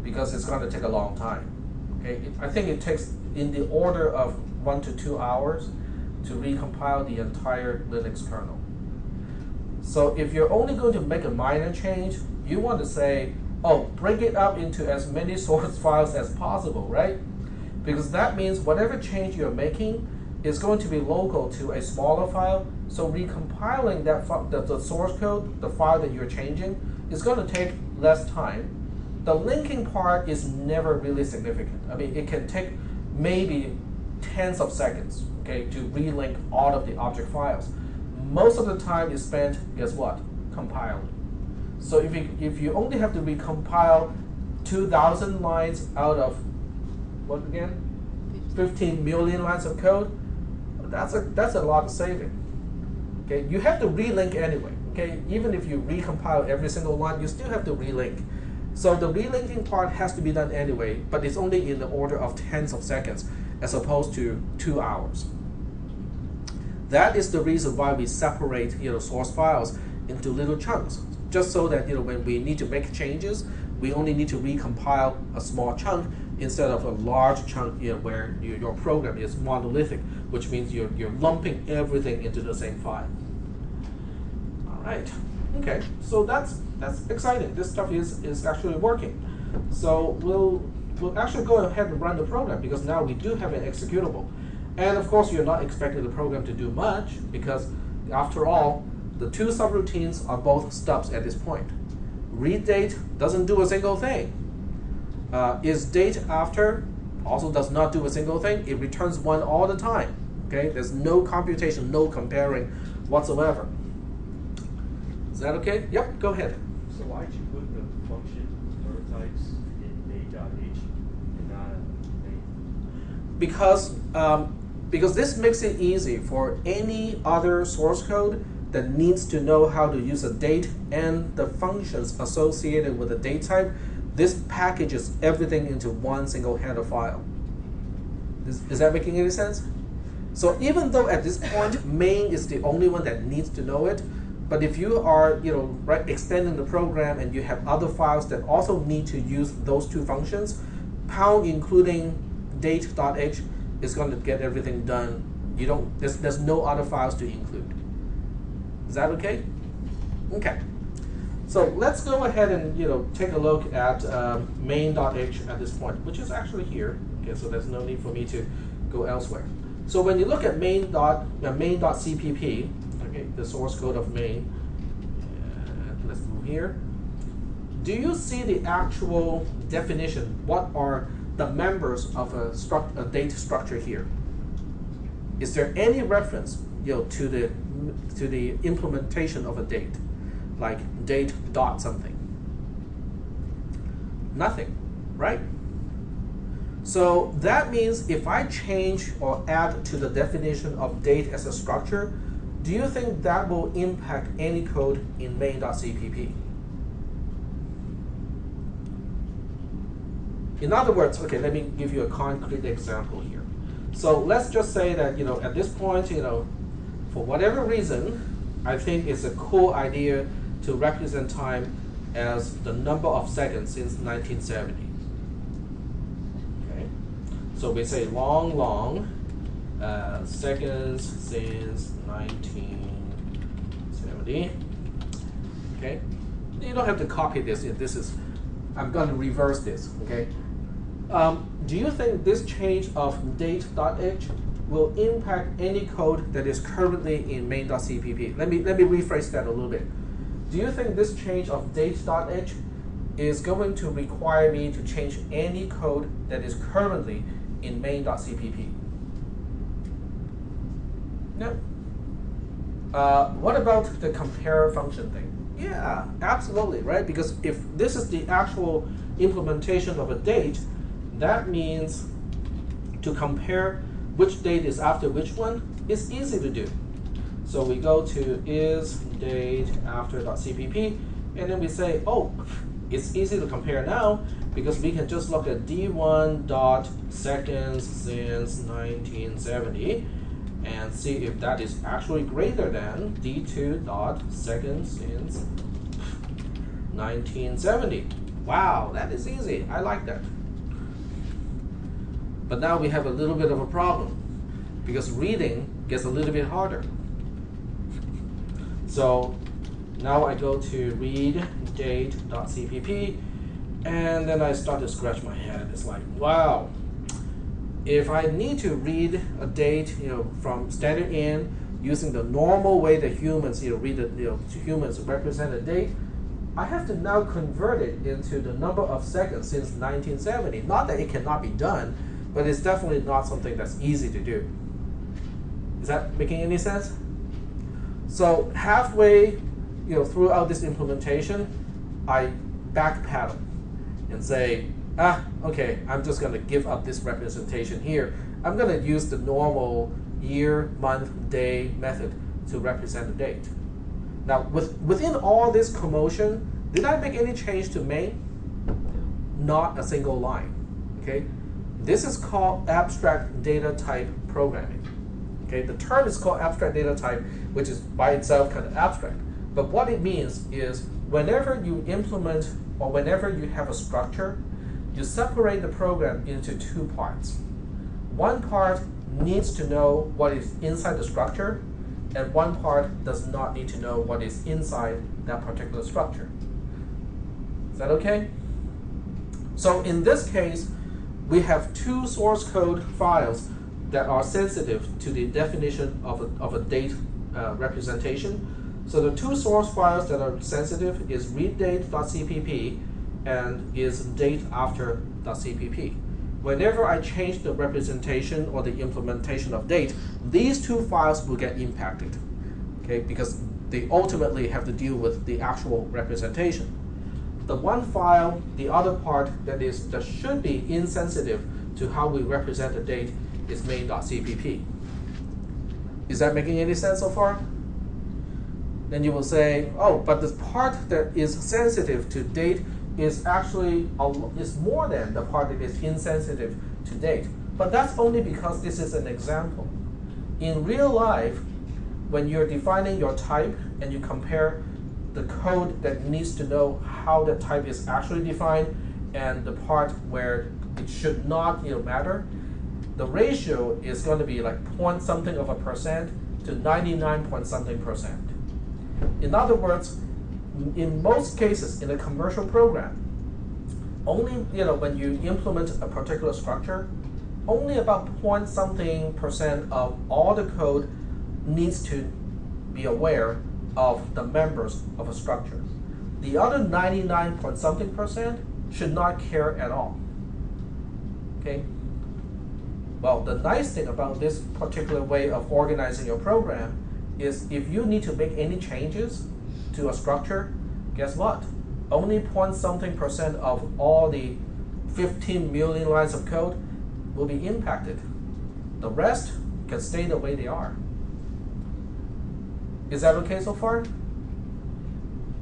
S1: because it's going to take a long time? Okay, I think it takes in the order of 1 to 2 hours to recompile the entire Linux kernel. So if you're only going to make a minor change, you want to say, oh, break it up into as many source files as possible, right? Because that means whatever change you're making is going to be local to a smaller file. So recompiling that the source code, the file that you're changing, is going to take less time. The linking part is never really significant. I mean, it can take maybe tens of seconds, okay, to relink all of the object files. Most of the time is spent, guess what? Compiling. So if you only have to recompile 2,000 lines out of, what again? 15 million lines of code, that's a lot of saving. Okay, you have to relink anyway. Okay, even if you recompile every single one, you still have to relink. So the relinking part has to be done anyway, but it's only in the order of tens of seconds as opposed to 2 hours. That is the reason why we separate source files into little chunks, just so that when we need to make changes, we only need to recompile a small chunk instead of a large chunk where your program is monolithic, which means you're lumping everything into the same file. All right. Okay. So that's exciting. This stuff is actually working. So we'll actually go ahead and run the program because now we do have an executable. And of course, you're not expecting the program to do much because, after all, the two subroutines are both stubs at this point. Read date doesn't do a single thing. Is date after also does not do a single thing. It returns 1 all the time. Okay, there's no computation, no comparing whatsoever. Is that okay? Yep, go ahead.
S4: So why did you put the function prototypes in main.h and not main?
S1: Because this makes it easy for any other source code that needs to know how to use a date and the functions associated with the date type. This packages everything into one single header file. Is that making any sense? So even though at this point main is the only one that needs to know it, but if you are extending the program and you have other files that also need to use those two functions, pound including date.h is going to get everything done. There's no other files to include. Is that okay? Okay. So let's go ahead and take a look at main.h at this point, which is actually here. Okay, so there's no need for me to go elsewhere. So when you look at main.cpp, okay, the source code of main, let's move here. Do you see the actual definition? What are the members of a date structure here? Is there any reference to the implementation of a date, like date dot something? Nothing, right? So that means if I change or add to the definition of date as a structure, do you think that will impact any code in main.cpp? In other words, okay, let me give you a concrete example here. So let's just say that at this point, for whatever reason, I think it's a cool idea to represent time as the number of seconds since 1970. Okay, so we say long seconds since 1970. Okay, you don't have to copy this. I'm going to reverse this. Okay. Do you think this change of date.h will impact any code that is currently in main.cpp? Let me rephrase that a little bit. Do you think this change of date.h is going to require me to change any code that is currently in main.cpp? No. What about the compare function thing? Yeah, absolutely, right? Because if this is the actual implementation of a date, that means to compare which date is after which one is easy to do. So we go to is date after.cpp, and then we say, oh, it's easy to compare now because we can just look at d1.seconds since 1970 and see if that is actually greater than d2.seconds since 1970. Wow, that is easy. I like that. But now we have a little bit of a problem because reading gets a little bit harder. So now I go to read date.cpp, and then I start to scratch my head. It's like, wow, if I need to read a date, from standard in using the normal way that humans, humans represent a date, I have to now convert it into the number of seconds since 1970. Not that it cannot be done, but it's definitely not something that's easy to do. Is that making any sense? So halfway, throughout this implementation, I backpedal and say, okay, I'm just going to give up this representation here. I'm going to use the normal year, month, day method to represent the date. Now, within all this commotion, did I make any change to main? Not a single line. Okay, this is called abstract data type programming. Okay, the term is called abstract data type, which is by itself kind of abstract. But what it means is whenever you implement or whenever you have a structure, you separate the program into two parts. One part needs to know what is inside the structure, and one part does not need to know what is inside that particular structure. Is that okay? So in this case, we have two source code files that are sensitive to the definition of a date representation. So the two source files that are sensitive is readdate.cpp and is dateafter.cpp. Whenever I change the representation or the implementation of date, these two files will get impacted, okay, because they ultimately have to deal with the actual representation. The one file, the other part that should be insensitive to how we represent the date is main.cpp. Is that making any sense so far? Then you will say, oh, but the part that is sensitive to date is actually is more than the part that is insensitive to date. But that's only because this is an example. In real life, when you're defining your type and you compare the code that needs to know how the type is actually defined and the part where it should not matter, the ratio is going to be like point something of a percent to 99 point something percent. In other words, in most cases in a commercial program, only when you implement a particular structure, only about point something percent of all the code needs to be aware of the members of a structure. The other 99 point something percent should not care at all. Okay? Well, the nice thing about this particular way of organizing your program is if you need to make any changes to a structure, guess what? Only point something percent of all the 15 million lines of code will be impacted. The rest can stay the way they are. Is that okay so far?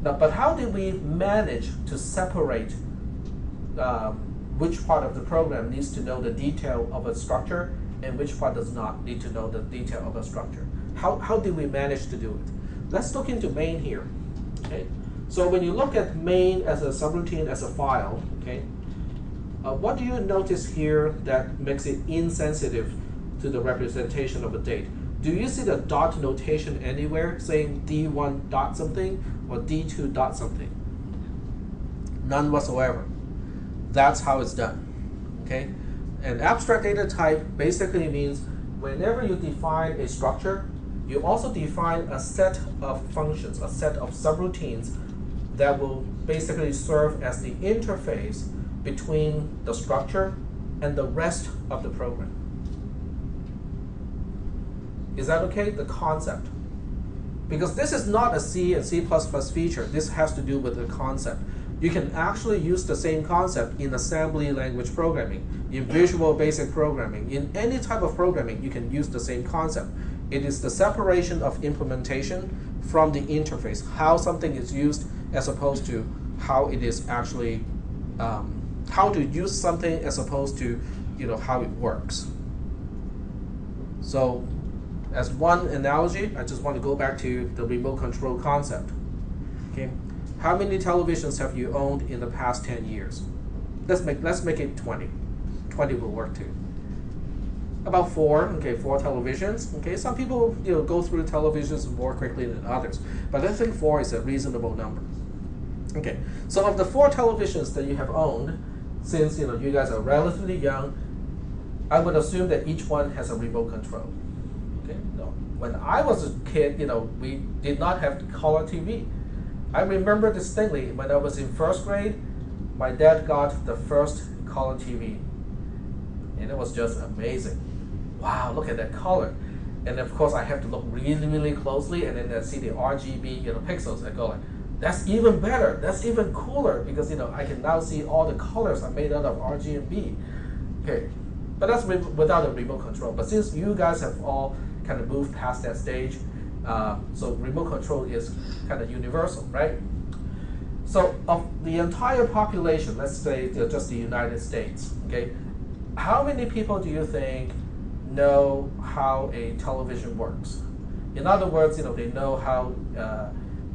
S1: Now, but how did we manage to separate which part of the program needs to know the detail of a structure and which part does not need to know the detail of a structure? How did we manage to do it? Let's look into main here. Okay? So when you look at main as a subroutine, as a file, okay, what do you notice here that makes it insensitive to the representation of a date? Do you see the dot notation anywhere saying D1 dot something or D2 dot something? None whatsoever. That's how it's done. Okay? An abstract data type basically means whenever you define a structure, you also define a set of functions, a set of subroutines that will basically serve as the interface between the structure and the rest of the program. Is that okay? The concept. Because this is not a C and C++ feature. This has to do with the concept. You can actually use the same concept in assembly language programming, in Visual Basic programming, in any type of programming, you can use the same concept. It is the separation of implementation from the interface, how something is used as opposed to how it is actually, how to use something as opposed to how it works. So as one analogy, I just want to go back to the remote control concept. Okay, how many televisions have you owned in the past 10 years? Let's make it 20. 20 will work too. About 4, okay, 4 televisions. Okay, some people go through televisions more quickly than others, but I think 4 is a reasonable number. Okay, so of the 4 televisions that you have owned, since you guys are relatively young, I would assume that each one has a remote control. Okay, no. When I was a kid, we did not have color TV. I remember distinctly when I was in 1st grade, my dad got the first color TV, and it was just amazing. Wow, look at that color. And of course, I have to look really, really closely, and then I see the RGB pixels. I go like, that's even better. That's even cooler because I can now see all the colors are made out of RGB. Okay, but that's without a remote control. But since you guys have all kind of moved past that stage, So remote control is kind of universal, right? So of the entire population, let's say just the United States, okay, how many people do you think know how a television works? In other words, they know how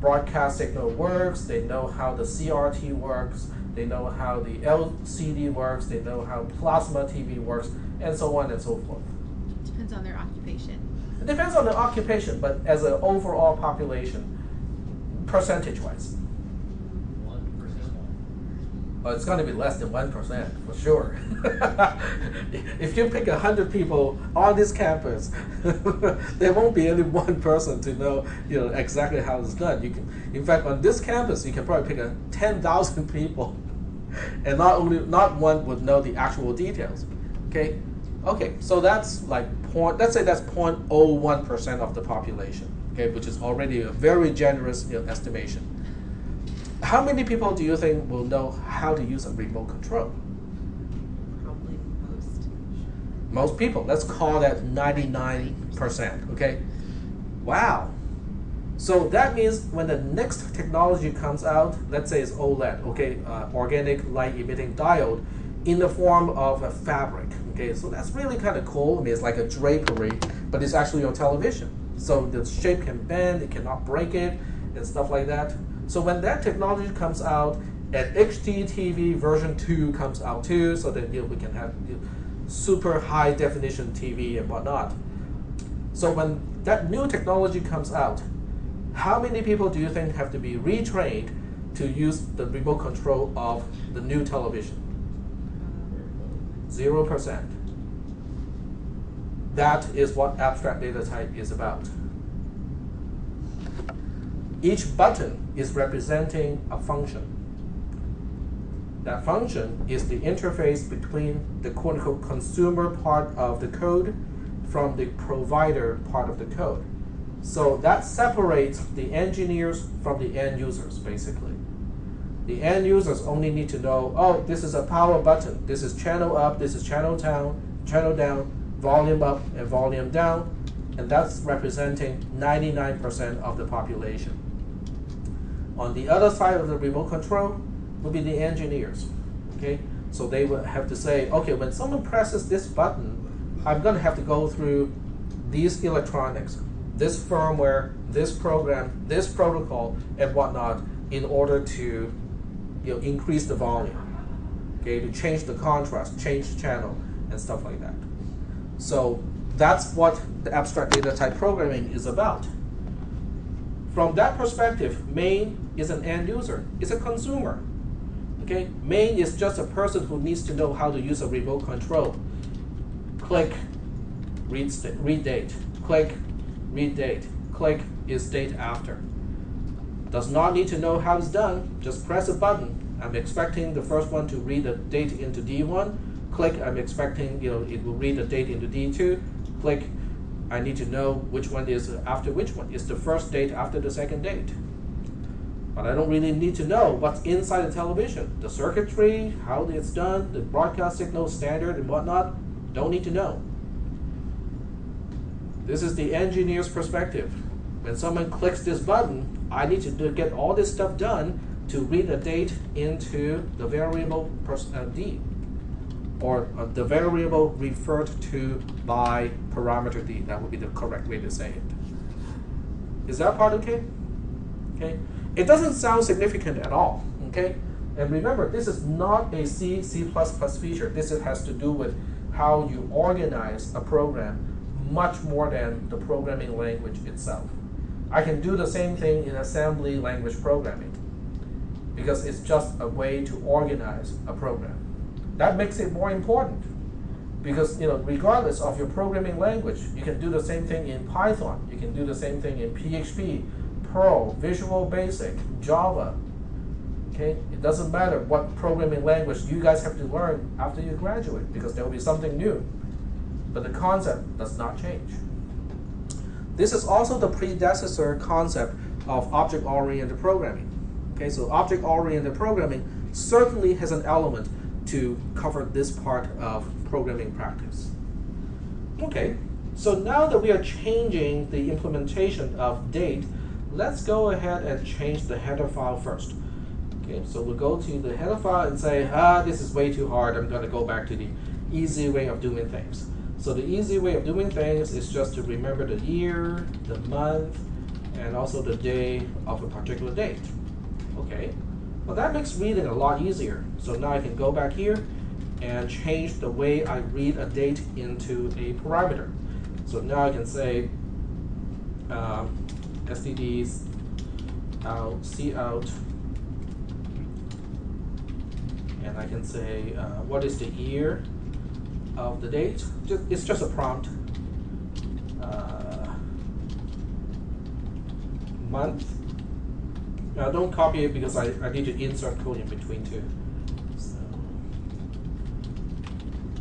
S1: broadcast signal works, they know how the CRT works, they know how the LCD works, they know how plasma TV works, and so on and so forth.
S2: Depends on their occupation.
S1: It depends on the occupation, but as an overall population, percentage-wise.
S3: 1%.
S1: Well, it's going to be less than 1% for sure. If you pick 100 people on this campus, there won't be any one person to know, exactly how it's done. In fact, on this campus, you can probably pick 10,000 people, and not one would know the actual details. Okay, so that's let's say that's 0.01% of the population. Okay, which is already a very generous estimation. How many people do you think will know how to use a remote control?
S2: Probably most.
S1: Most people. Let's call that 99%. Okay. Wow. So that means when the next technology comes out, let's say it's OLED, okay, organic light-emitting diode, in the form of a fabric. Okay, so that's really kind of cool. I mean, it's like a drapery, but it's actually on television. So the shape can bend, it cannot break it, and stuff like that. So when that technology comes out, and HDTV version 2 comes out too, so that we can have super high definition TV and whatnot. So when that new technology comes out, how many people do you think have to be retrained to use the remote control of the new television? 0%. That is what abstract data type is about. Each button is representing a function. That function is the interface between the quote-unquote consumer part of the code from the provider part of the code. So that separates the engineers from the end users, basically. The end users only need to know, oh, this is a power button. This is channel up, this is channel down, volume up and volume down, and that's representing 99% of the population. On the other side of the remote control would be the engineers. Okay, so they would have to say, okay, when someone presses this button, I'm going to have to go through these electronics, this firmware, this program, this protocol, and whatnot, in order to increase the volume, okay, to change the contrast, change the channel, and stuff like that. So that's what the abstract data type programming is about. From that perspective, main is an end user, it's a consumer. Okay, main is just a person who needs to know how to use a remote control. Click, read date. Click, read date. Click is date after. Does not need to know how it's done, just press a button. I'm expecting the first one to read the date into D1. Click, I'm expecting it will read the date into D2. Click, I need to know which one is after which one. Is the first date after the second date? But I don't really need to know what's inside the television. The circuitry, how it's done, the broadcast signal standard and whatnot, don't need to know. This is the engineer's perspective. When someone clicks this button, I need to get all this stuff done to read the date into the variable D, or the variable referred to by parameter D. That would be the correct way to say it. Is that part okay? Okay. It doesn't sound significant at all. Okay. And remember, this is not a C++ feature. This has to do with how you organize a program much more than the programming language itself. I can do the same thing in assembly language programming because it's just a way to organize a program. That makes it more important because regardless of your programming language, you can do the same thing in Python, you can do the same thing in PHP, Perl, Visual Basic, Java. Okay, it doesn't matter what programming language you guys have to learn after you graduate because there will be something new, but the concept does not change. This is also the predecessor concept of object-oriented programming. Okay, so object-oriented programming certainly has an element to cover this part of programming practice. Okay, So now that we are changing the implementation of date, let's go ahead and change the header file first. Okay, so we'll go to the header file and say, this is way too hard. I'm going to go back to the easy way of doing things. So the easy way of doing things is just to remember the year, the month, and also the day of a particular date. Okay, well that makes reading a lot easier. So now I can go back here and change the way I read a date into a parameter. So now I can say stds out, cout, and I can say what is the year of the date. It's just a prompt. Month. Now don't copy it because I need to insert code in between too. So,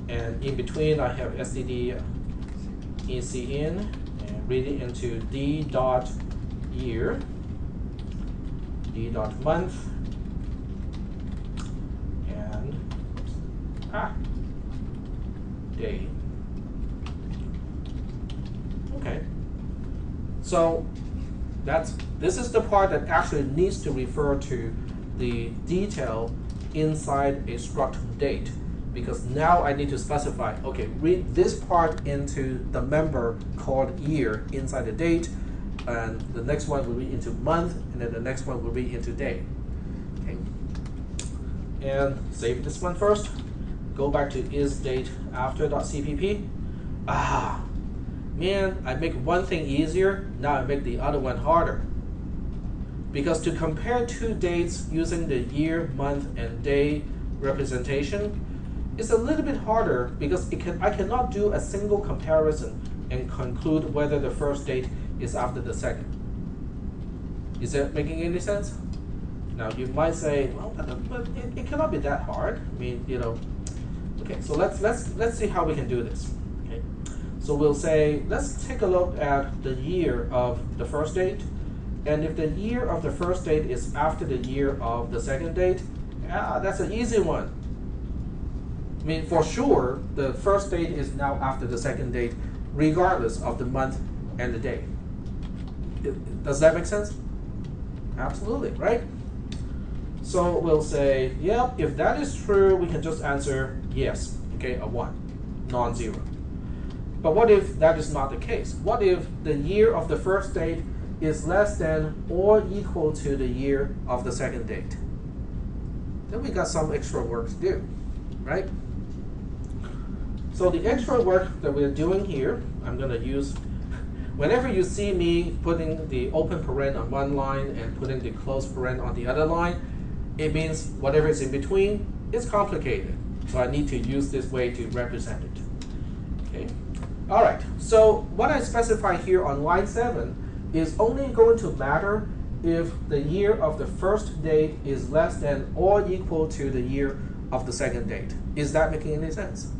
S1: and in between I have std ecin and read it into d dot year, d dot month, and day. Okay. So this is the part that actually needs to refer to the detail inside a struct date, because now I need to specify, okay, read this part into the member called year inside the date, and the next one will read into month, and then the next one will read into day. Okay. And save this one first. Go back to isDateAfter.cpp. Man, I make one thing easier, now I make the other one harder. Because to compare two dates using the year, month, and day representation is a little bit harder because I cannot do a single comparison and conclude whether the first date is after the second. Is that making any sense? Now you might say, well, but it cannot be that hard. I mean, you know. Okay, so let's see how we can do this. Okay, so we'll say let's take a look at the year of the first date, and if the year of the first date is after the year of the second date, that's an easy one. I mean, for sure, the first date is now after the second date, regardless of the month and the day. Does that make sense? Absolutely, right? So we'll say, yep, if that is true, we can just answer yes, okay, a 1, non-zero. But what if that is not the case? What if the year of the first date is less than or equal to the year of the second date? Then we got some extra work to do, right? So the extra work that we're doing here, I'm going to use, whenever you see me putting the open paren on one line and putting the closed paren on the other line, it means whatever is in between is complicated. So I need to use this way to represent it. Okay. All right. So what I specify here on line 7 is only going to matter if the year of the first date is less than or equal to the year of the second date. Is that making any sense?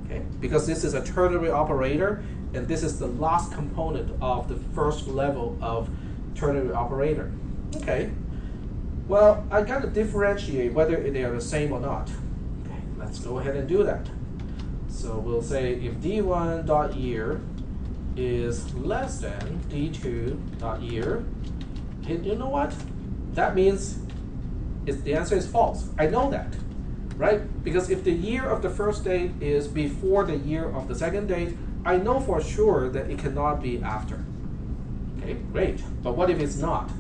S1: Okay. Because this is a ternary operator, and this is the last component of the first level of ternary operator. Okay. Well, I got to differentiate whether they are the same or not. Okay, let's go ahead and do that. So we'll say if d1.year is less than d2.year, you know what? That means the answer is false. I know that, right? Because if the year of the first date is before the year of the second date, I know for sure that it cannot be after. Okay, great. But what if it's not?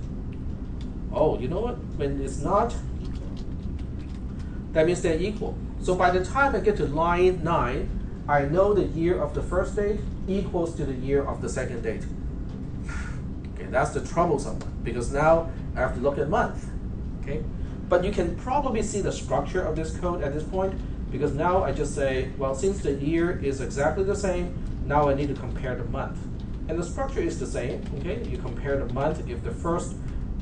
S1: Oh, you know what? When it's not, that means they're equal. So by the time I get to line 9, I know the year of the first date equals to the year of the second date. Okay, that's the troublesome one, because now I have to look at month. Okay, but you can probably see the structure of this code at this point, because now I just say, well, since the year is exactly the same, now I need to compare the month. And the structure is the same. Okay, you compare the month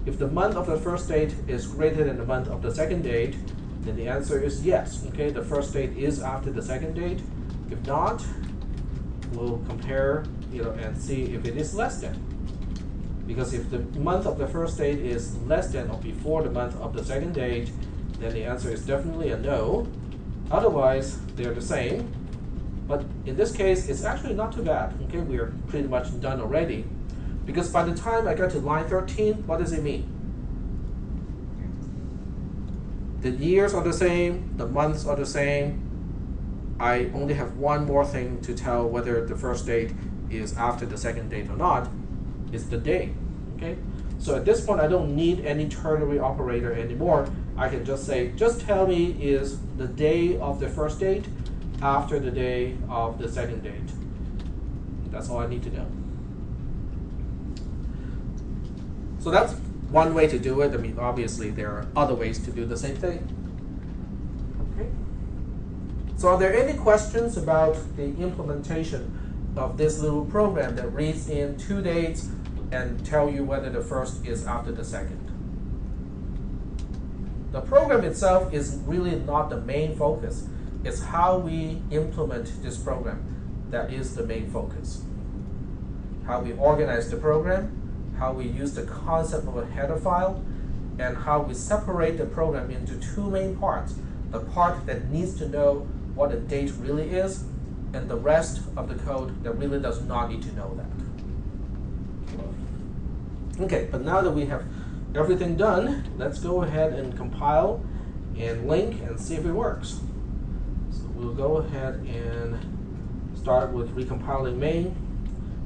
S1: if the month of the first date is greater than the month of the second date, then the answer is yes. Okay, the first date is after the second date. If not, we'll compare, and see if it is less than. Because if the month of the first date is less than or before the month of the second date, then the answer is definitely a no. Otherwise, they're the same. But in this case, it's actually not too bad. Okay, we are pretty much done already. Because by the time I get to line 13, what does it mean? The years are the same, the months are the same. I only have one more thing to tell whether the first date is after the second date or not. It's the day. Okay? So at this point, I don't need any ternary operator anymore. I can just say, just tell me is the day of the first date after the day of the second date. That's all I need to know. So that's one way to do it. I mean, obviously, there are other ways to do the same thing. Okay. So are there any questions about the implementation of this little program that reads in 2 dates and tell you whether the first is after the second? The program itself is really not the main focus. It's how we implement this program that is the main focus. How we organize the program, how we use the concept of a header file, and how we separate the program into 2 main parts. The part that needs to know what a date really is, and the rest of the code that really does not need to know that. Okay, but now that we have everything done, let's go ahead and compile and link and see if it works. So we'll go ahead and start with recompiling main.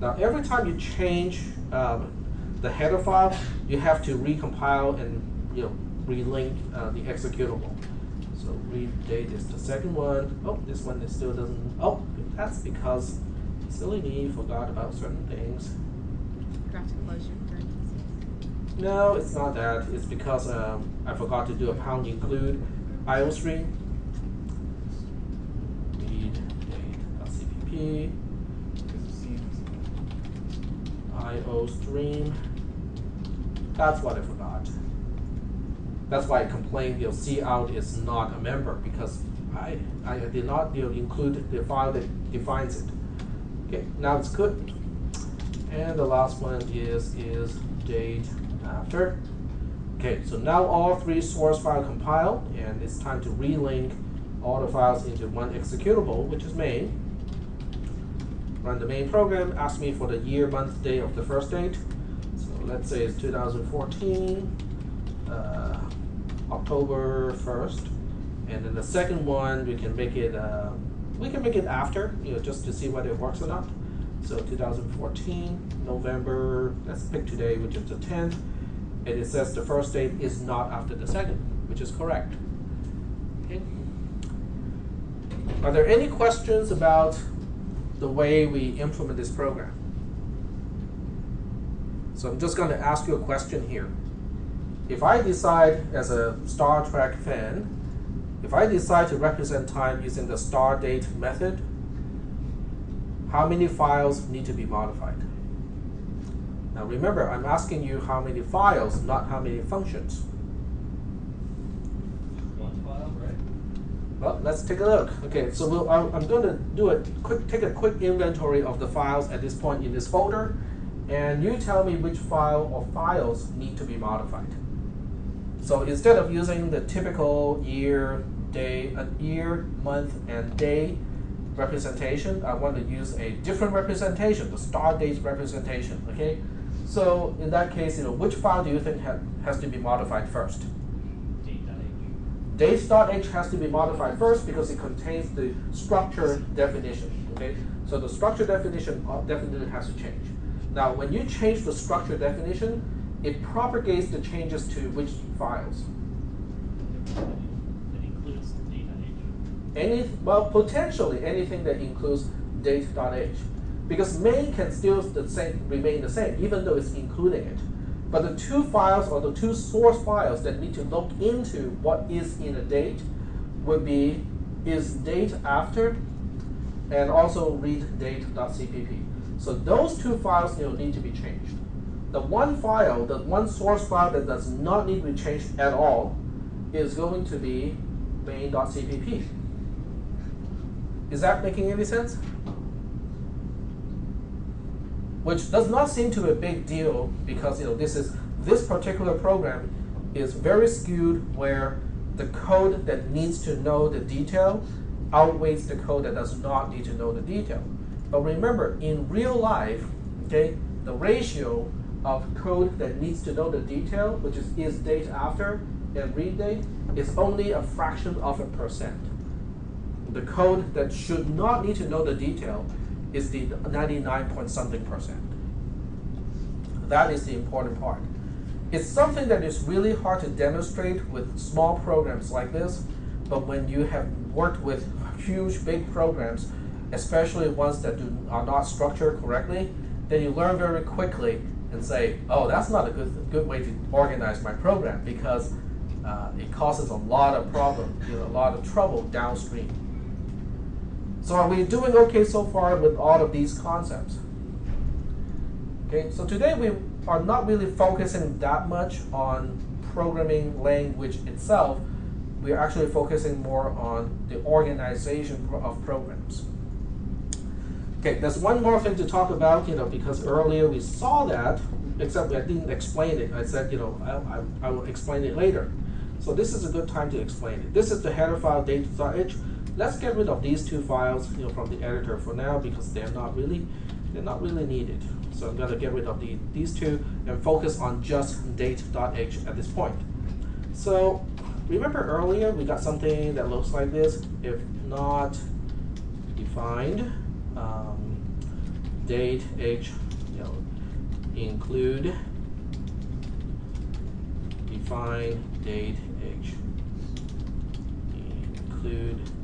S1: Now every time you change the header file, you have to recompile and relink the executable. So read date is the second one. Oh, this one is still doesn't. Oh, that's because silly me forgot about certain things.
S2: Forgot to close your parentheses.
S1: No, it's not that. It's because I forgot to do a pound include IO stream. Read date.cpp. IO stream. That's what I forgot. That's why I complained. C out is not a member because I did not include the file that defines it. Okay, now it's good. And the last one is date after. Okay, so now all 3 source files compile, and it's time to relink all the files into one executable, which is main. Run the main program, ask me for the year, month, day of the first date. So let's say it's 2014, October 1st. And then the second one, we can make it after, just to see whether it works or not. So 2014, November, let's pick today, which is the 10th. And it says the first date is not after the second, which is correct. Okay. Are there any questions about the way we implement this program? So I'm just going to ask you a question here. If I decide, as a Star Trek fan, if I decide to represent time using the star date method, how many files need to be modified? Now remember, I'm asking you how many files, not how many functions.
S4: 1 file, right?
S1: Well, let's take a look. Okay, so I'm going to take a quick inventory of the files at this point in this folder, and you tell me which file or files need to be modified. So instead of using the typical year, month, and day representation, I want to use a different representation, the start date representation. Okay, so in that case, which file do you think has to be modified first?
S4: Date.h.
S1: Date.h has to be modified first because it contains the structure definition. Okay, so the structure definition definitely has to change. Now, when you change the structure definition, it propagates the changes to which files?
S4: That includes date.h.
S1: Potentially anything that includes date.h, because main can still remain the same, even though it's including it. But the 2 files or the 2 source files that need to look into what is in a date would be is date after, and also read date.cpp. So those 2 files need to be changed. The one source file that does not need to be changed at all is going to be main.cpp. Is that making any sense? Which does not seem to be a big deal because this particular program is very skewed where the code that needs to know the detail outweighs the code that does not need to know the detail. But remember, in real life, okay, the ratio of code that needs to know the detail, which is date after and read date, is only a fraction of a percent. The code that should not need to know the detail is the 99 point something percent. That is the important part. It's something that is really hard to demonstrate with small programs like this, but when you have worked with huge, big programs, especially ones that are not structured correctly, then you learn very quickly and say, oh, that's not a good way to organize my program, because it causes a lot of problem, a lot of trouble downstream. So are we doing okay so far with all of these concepts? Okay, so today we are not really focusing that much on programming language itself. We are actually focusing more on the organization of programs. Okay, there's one more thing to talk about, because earlier we saw that, except I didn't explain it. I said, I will explain it later. So this is a good time to explain it. This is the header file date.h. Let's get rid of these two files, from the editor for now, because they're not really needed. So I'm going to get rid of these two and focus on just date.h at this point. So remember earlier we got something that looks like this. If not defined, date h, include define date h,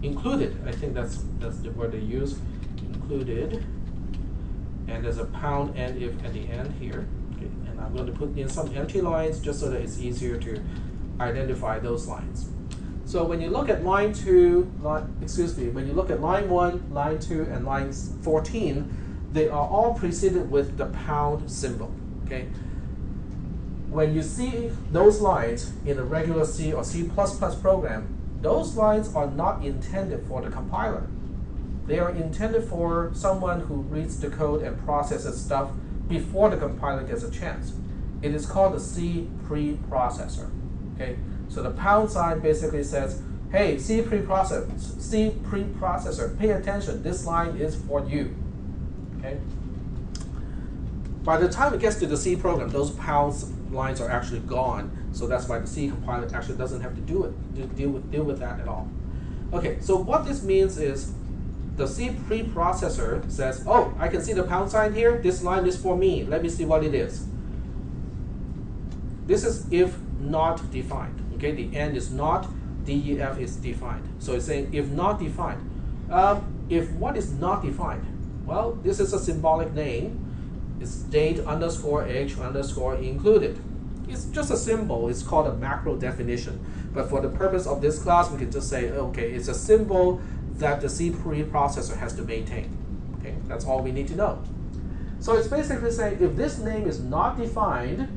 S1: included. I think that's the word they use, included. And there's a pound and if at the end here. Okay, and I'm going to put in some empty lines just so that it's easier to identify those lines. So when you look at line 2, when you look at line 1, line 2, and line 14, they are all preceded with the pound symbol. Okay. When you see those lines in a regular C or C++ program, those lines are not intended for the compiler. They are intended for someone who reads the code and processes stuff before the compiler gets a chance. It is called the C preprocessor. Okay, so the pound sign basically says, hey, C preprocessor, pay attention. This line is for you. Okay. By the time it gets to the C program, those pound lines are actually gone. So that's why the C compiler actually doesn't have to deal with that at all. Okay, so what this means is the C preprocessor says, oh, I can see the pound sign here. This line is for me. Let me see what it is. This is if not defined. Okay, the end is not, DEF is defined. So it's saying if not defined. If what is not defined? Well, this is a symbolic name. It's date underscore h underscore included. It's just a symbol. It's called a macro definition. But for the purpose of this class, we can just say, okay, it's a symbol that the C preprocessor has to maintain. Okay, that's all we need to know. So it's basically saying if this name is not defined,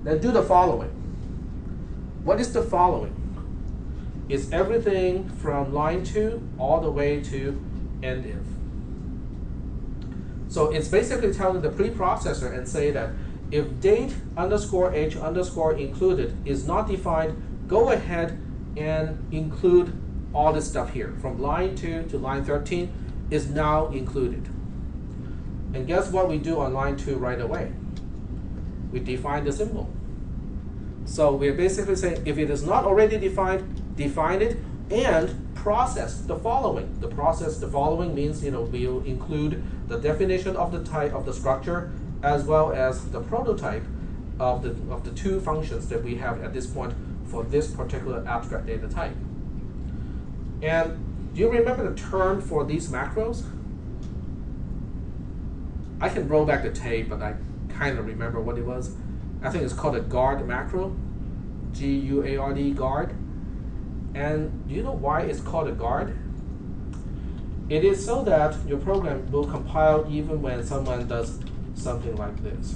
S1: then do the following. What is the following? It's everything from line 2 all the way to end if. So it's basically telling the preprocessor and say that if date underscore h underscore included is not defined, go ahead and include all this stuff here. From line 2 to line 13 is now included. And guess what we do on line 2 right away? We define the symbol. So we're basically saying if it is not already defined, define it and process the following. The following means we'll include the definition of the type of the structure as well as the prototype of the two functions that we have at this point for this particular abstract data type. And do you remember the term for these macros? I can roll back the tape, but I kind of remember what it was. I think it's called a guard macro, G-U-A-R-D, guard. And do you know why it's called a guard? It is so that your program will compile even when someone does something like this.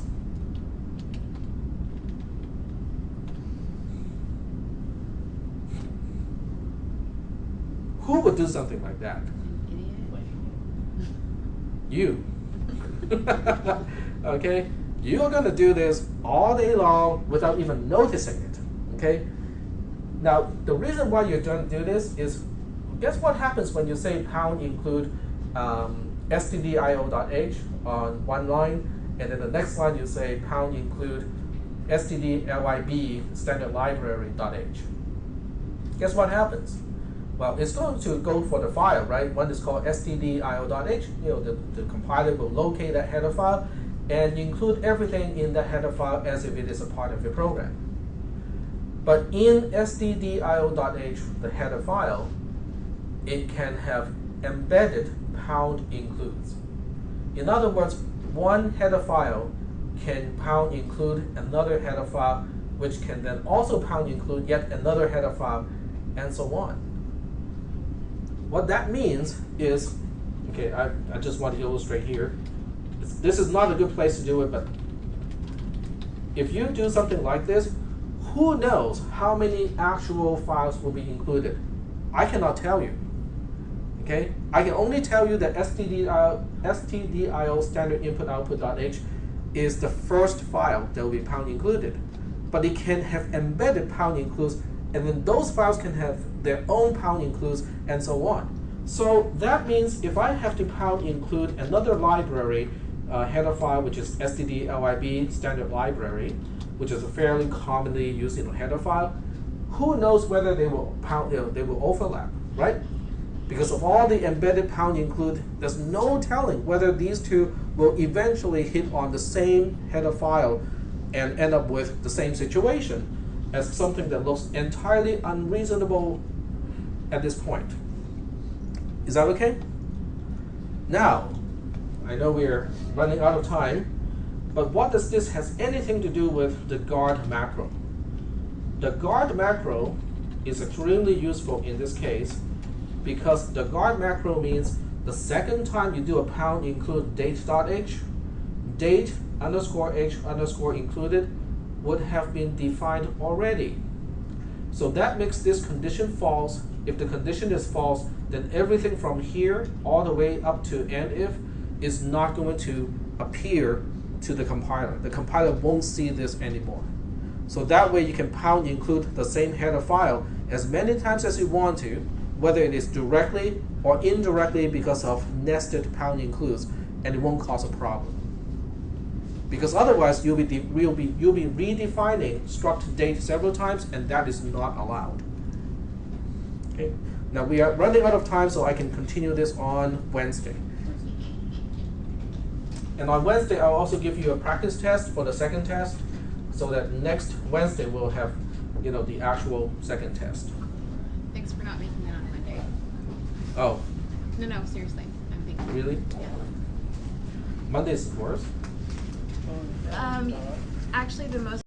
S1: Who would do something like that? You. Okay? You're going to do this all day long without even noticing it. Okay? Now, the reason why you're going to do this is guess what happens when you say pound include stdio.h on one line, and then the next line you say pound include stdlib standard library.h. Guess what happens? Well, it's going to go for the file, right? One is called stdio.h. The compiler will locate that header file and include everything in that header file as if it is a part of your program. But in stdio.h, the header file, it can have embedded pound includes. In other words, one header file can pound include another header file, which can then also pound include yet another header file, and so on. What that means is, okay, I just want to illustrate here. This is not a good place to do it, but if you do something like this, who knows how many actual files will be included? I cannot tell you. Okay, I can only tell you that stdio standard input output.h is the first file that will be pound included, but it can have embedded pound includes, and then those files can have their own pound includes, and so on. So that means if I have to pound include another library header file, which is stdlib standard library, which is a fairly commonly used header file, who knows whether they will they will overlap, right? Because of all the embedded pound include, there's no telling whether these two will eventually hit on the same header file and end up with the same situation as something that looks entirely unreasonable at this point. Is that okay? Now, I know we're running out of time, but what does this has anything to do with the guard macro? The guard macro is extremely useful in this case because the guard macro means the second time you do a pound include date.h, date underscore h underscore included would have been defined already. So that makes this condition false. If the condition is false, then everything from here all the way up to end if is not going to appear to the compiler. The compiler won't see this anymore. So that way you can pound include the same header file as many times as you want to, whether it is directly or indirectly because of nested pound includes, and it won't cause a problem. Because otherwise you'll be redefining struct date several times, and that is not allowed. Okay. Now we are running out of time, so I can continue this on Wednesday. And on Wednesday, I'll also give you a practice test for the second test, so that next Wednesday we'll have, the actual second test.
S2: Thanks for not making that on Monday.
S1: Oh,
S2: No, seriously. I'm thinking.
S1: really?
S2: Yeah.
S1: Monday's worse.
S2: Actually, the most